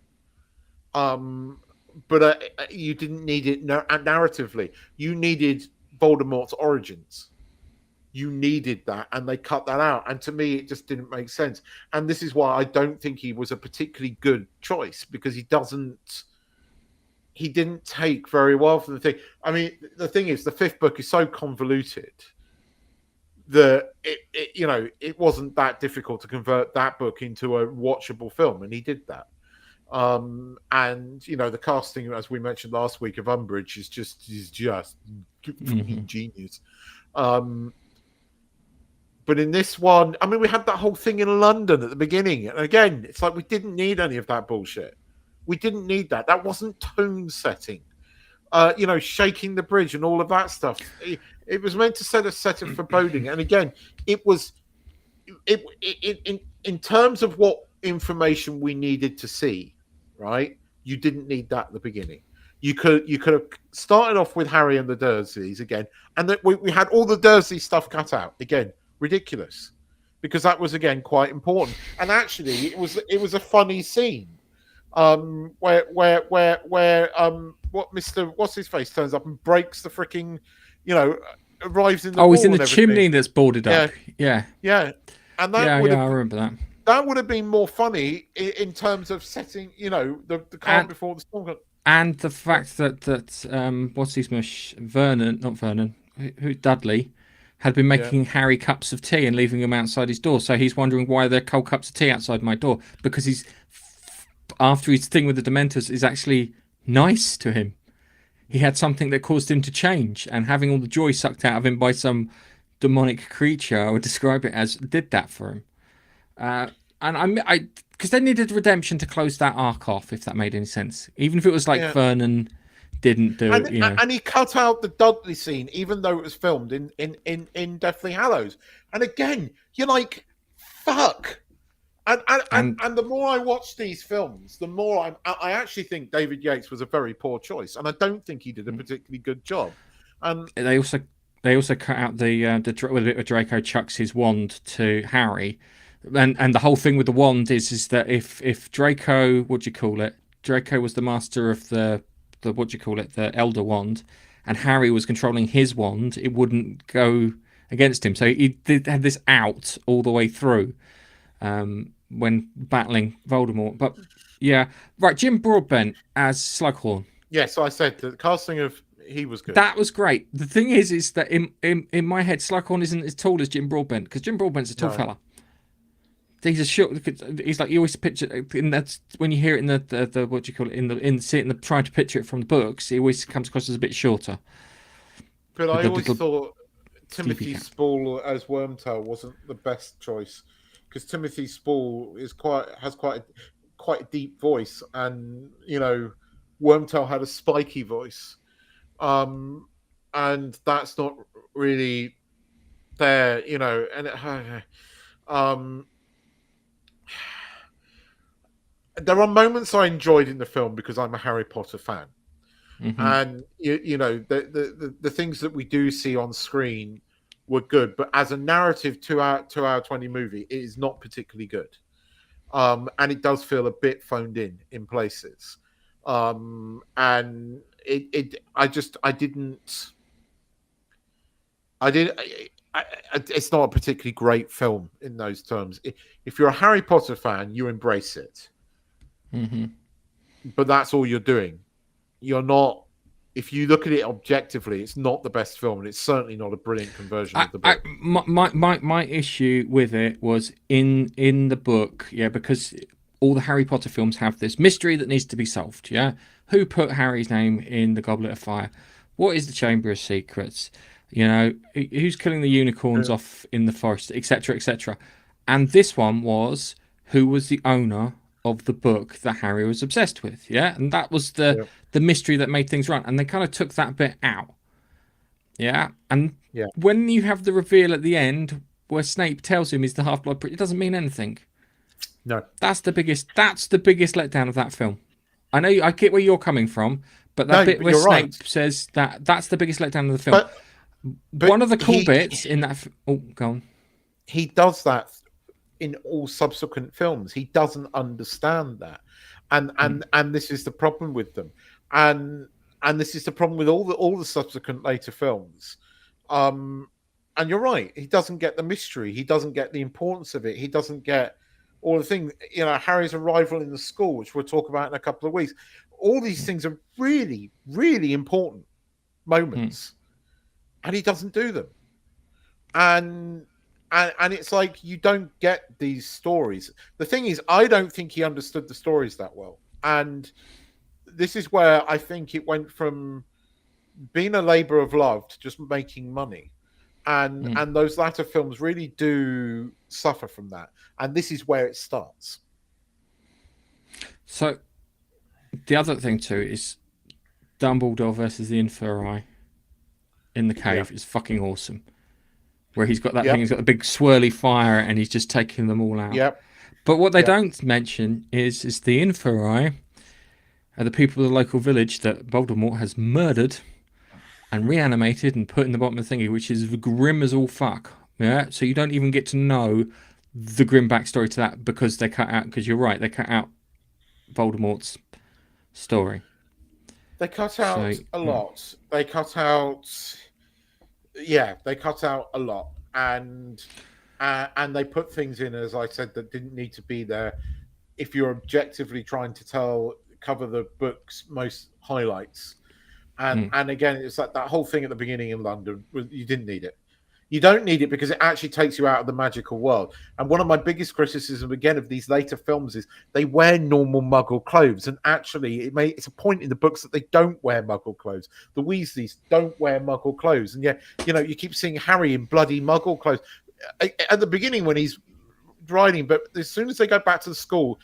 but you didn't need it narratively. You needed Voldemort's origins. You needed that, and they cut that out. And to me, it just didn't make sense. And this is why I don't think he was a particularly good choice, because he didn't take very well from the thing. I mean, the thing is, the fifth book is so convoluted that it wasn't that difficult to convert that book into a watchable film, and he did that. And the casting, as we mentioned last week, of Umbridge is just genius. But in this one, I mean, we had that whole thing in London at the beginning. And again, it's like we didn't need any of that bullshit. We didn't need that. That wasn't tone setting. Shaking the bridge and all of that stuff. It was meant to set a set of foreboding. And again, it was in terms of what information we needed to see, right? You didn't need that at the beginning. You could have started off with Harry and the Dursleys again, and that we had all the Dursley stuff cut out again. Ridiculous, because that was again quite important. And actually, it was a funny scene, where Mr. What's his face turns up and breaks the freaking, arrives in the. Oh, he's in the chimney that's boarded up. Yeah. And that I remember that. That would have been more funny in terms of setting, the calm before the storm. And the fact that what's his mush, Dudley, had been making Harry cups of tea and leaving them outside his door. So he's wondering why there are cold cups of tea outside my door, because he's, after his thing with the Dementors, is actually nice to him. He had something that caused him to change, and having all the joy sucked out of him by some demonic creature, I would describe it as, did that for him. And because they needed redemption to close that arc off, if that made any sense. Even if it was like Vernon didn't do it, And he cut out the Dudley scene, even though it was filmed in Deathly Hallows. And again, you're like, fuck. And the more I watch these films, the more I actually think David Yates was a very poor choice, and I don't think he did a particularly good job. And they also cut out the bit where Draco chucks his wand to Harry. And the whole thing with the wand is that if Draco, Draco was the master of the the Elder Wand, and Harry was controlling his wand, it wouldn't go against him. So he had this out all the way through when battling Voldemort. But yeah, right, Jim Broadbent as Slughorn. Yes, I said the casting of he was good. That was great. The thing is that in my head, Slughorn isn't as tall as Jim Broadbent, because Jim Broadbent's a tall fella. He's a short. He's like, you always picture, and that's when you hear it in the trying to picture it from the books. He always comes across as a bit shorter. But I always thought Timothy Spall as Wormtail wasn't the best choice, because Timothy Spall has quite a deep voice, and Wormtail had a spiky voice, and that's not really there, and there are moments I enjoyed in the film because I'm a Harry Potter fan, and the things that we do see on screen were good, but as a narrative 2 hour 20 movie, it is not particularly good, and it does feel a bit phoned in places, and it's not a particularly great film in those terms. If you're a Harry Potter fan, you embrace it. But that's all you're doing. You're not. If you look at it objectively, it's not the best film, and it's certainly not a brilliant conversion of the book. My issue with it was in the book, because all the Harry Potter films have this mystery that needs to be solved. Who put Harry's name in the Goblet of Fire? What is the Chamber of Secrets? Who's killing the unicorns off in the forest, etc., etc. And this one was who was the owner of the book that Harry was obsessed with, and that was the mystery that made things run, and they kind of took that bit out, and when you have the reveal at the end where Snape tells him he's the Half-Blood Prince, it doesn't mean anything. No, that's the biggest letdown of that film. I know I get where you're coming from, but that bit where Snape says that's the biggest letdown of the film. But one of the cool bits in that go on. He does that in all subsequent films. He doesn't understand that, and this is the problem with them, and this is the problem with all the subsequent later films. And you're right, he doesn't get the mystery, he doesn't get the importance of it, he doesn't get all the things. Harry's arrival in the school, which we'll talk about in a couple of weeks. All these things are really, really important moments, and he doesn't do them. And it's like you don't get these stories. The thing is, I don't think he understood the stories that well. And this is where I think it went from being a labor of love to just making money. and those latter films really do suffer from that. And this is where it starts. So the other thing too is Dumbledore versus the Inferi in the cave is fucking awesome. Where he's got that thing, he's got the big swirly fire, and he's just taking them all out. Yep. But what they don't mention is the Inferi are the people of the local village that Voldemort has murdered and reanimated and put in the bottom of the thingy, which is grim as all fuck. Yeah, so you don't even get to know the grim backstory to that because they cut out. Because you're right, they cut out Voldemort's story. They cut out a lot. They cut out, they cut out a lot, and they put things in, as I said, that didn't need to be there. If you're objectively trying to cover the book's most highlights, and again, it's like that whole thing at the beginning in London. You didn't need it. You don't need it because it actually takes you out of the magical world. And one of my biggest criticisms, again, of these later films is they wear normal Muggle clothes. And actually, it's a point in the books that they don't wear Muggle clothes. The Weasleys don't wear Muggle clothes. And yet, you keep seeing Harry in bloody Muggle clothes. At the beginning when he's riding, but as soon as they go back to the school,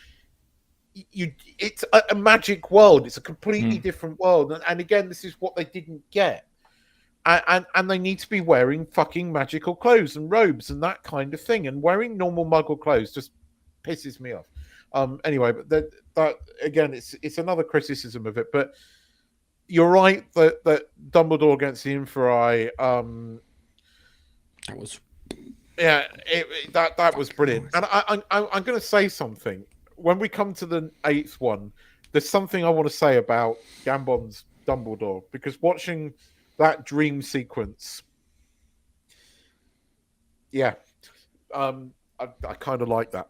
it's a magic world. It's a completely different world. And again, this is what they didn't get. And they need to be wearing fucking magical clothes and robes and that kind of thing. And wearing normal Muggle clothes just pisses me off. Anyway, but that again, it's another criticism of it. But you're right that Dumbledore against the Inferi. That was that was brilliant. And I'm going to say something when we come to the 8th one. There's something I want to say about Gambon's Dumbledore, because watching that dream sequence, I kind of like that.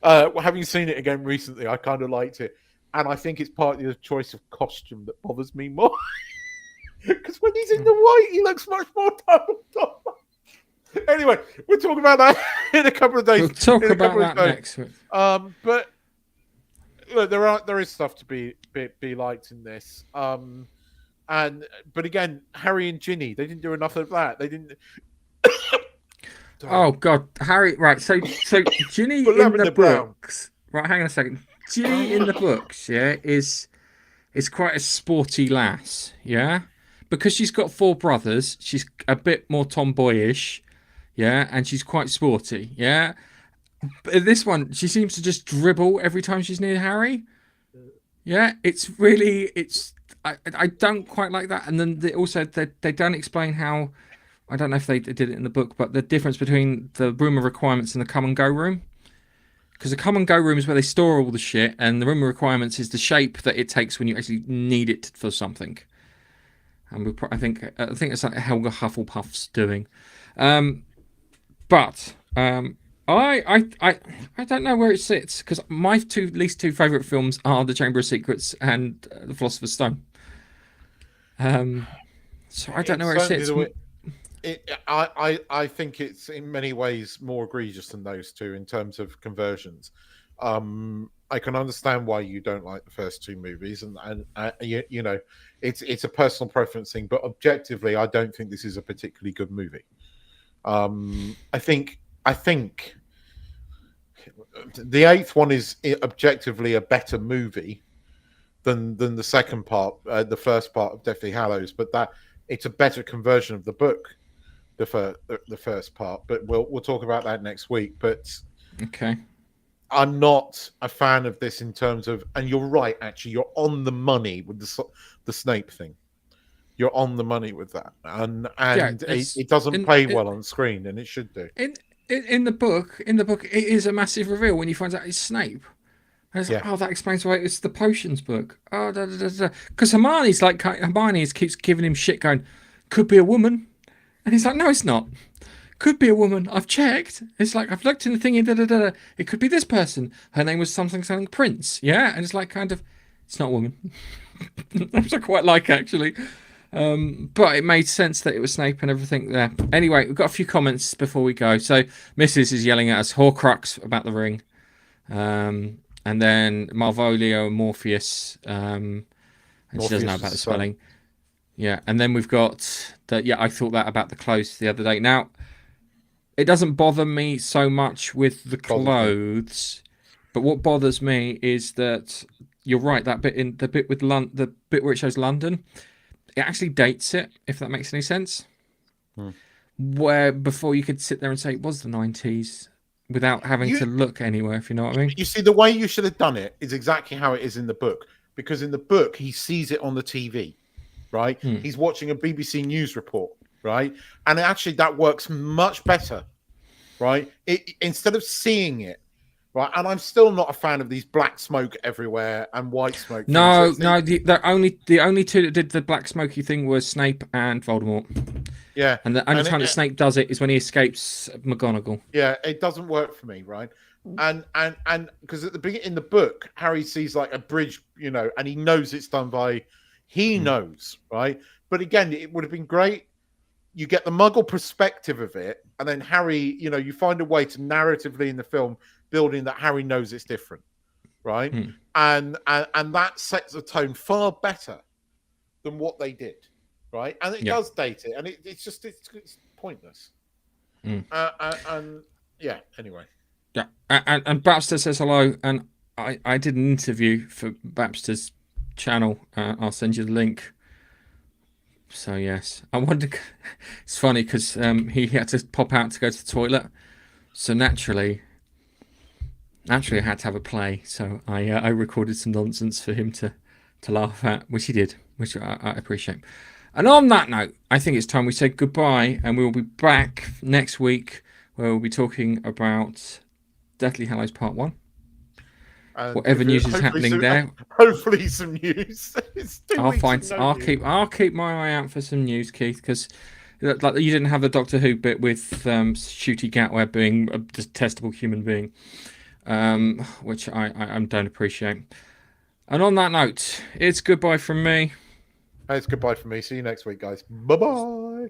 Having seen it again recently, I kind of liked it, and I think it's partly the choice of costume that bothers me more. Because when he's in the white, he looks much more Dumbledore. Anyway, we'll talk about that in a couple of days. We'll talk about that next week. But look, there is stuff to be liked in this. But again, Harry and Ginny, they didn't do enough of that. They didn't. Oh God, Harry! Right, so Ginny in the books. Right, hang on a second. Ginny in the books, is quite a sporty lass, because she's got 4 brothers. She's a bit more tomboyish, and she's quite sporty, But this one, she seems to just dribble every time she's near Harry. It's really, I don't quite like that. And then they don't explain how, I don't know if they did it in the book, but the difference between the room of requirements and the come and go room. Because the come and go room is where they store all the shit, and the room of requirements is the shape that it takes when you actually need it for something. And I think it's like Helga Hufflepuff's doing. But I don't know where it sits, because my least two favourite films are The Chamber of Secrets and The Philosopher's Stone. So I don't know where it sits. I think it's in many ways more egregious than those two in terms of conversions. I can understand why you don't like the first 2 movies, and it's a personal preference thing. But objectively, I don't think this is a particularly good movie. I think the 8th one is objectively a better movie than the second part, the first part of Deathly Hallows. But that it's a better conversion of the book, the first part. But we'll talk about that next week. But okay. I'm not a fan of this in terms of, and you're right, actually, you're on the money with the Snape thing. You're on the money with that, and it doesn't play well on screen, and it should do. In the book, it is a massive reveal when you find out it's Snape. And it's like, that explains why it's the potions book. Oh, because Hermione keeps giving him shit, going, could be a woman, and he's like, no, it's not. Could be a woman. I've checked. It's like, I've looked in the thingy. It could be this person. Her name was something Prince. And it's like, kind of, it's not a woman. Which I quite like, actually. But it made sense that it was Snape and everything there. Anyway, we've got a few comments before we go. So Mrs. is yelling at us, Horcrux, about the ring. And then Malvolio and Morpheus. And she doesn't know about the spelling. Yeah, and then we've got that. Yeah, I thought that about the clothes the other day. Now, it doesn't bother me so much with the clothes, but what bothers me is that you're right. That bit in the bit with the bit where it shows London, it actually dates it. If that makes any sense. Where before you could sit there and say it was the 90s without having to look anywhere. If you know what I mean. You see, the way you should have done it is exactly how it is in the book, because in the book he sees it on the TV. Right, he's watching a BBC News report, right, and actually that works much better, right? Instead of seeing it, right, and I'm still not a fan of these black smoke everywhere and white smoke. No, the only two that did the black smoky thing was Snape and Voldemort. Yeah, and the only time that Snape does it is when he escapes McGonagall. Yeah, it doesn't work for me, right? And because at the beginning in the book, Harry sees like a bridge, and he knows it's done by. He knows, right? But again, it would have been great. You get the Muggle perspective of it, and then Harry, you find a way to narratively in the film building that Harry knows it's different, right? And that sets the tone far better than what they did, right? And it does date it, and it's pointless. And yeah, anyway. Yeah, and Baxter says hello, and I did an interview for Baxter's channel. I'll send you the link. So yes, I wonder. It's funny because he had to pop out to go to the toilet, so naturally I had to have a play. So I recorded some nonsense for him to laugh at, which he did, which I appreciate. And on that note, I think it's time we say goodbye, and we will be back next week where we'll be talking about Deathly Hallows Part 1. Whatever news is happening there. Hopefully some news. I'll keep my eye out for some news, Keith, because like you didn't have the Doctor Who bit with Shooty Gatweb being a detestable human being, which I don't appreciate. And on that note, it's goodbye from me. It's goodbye from me. See you next week, guys. Bye-bye.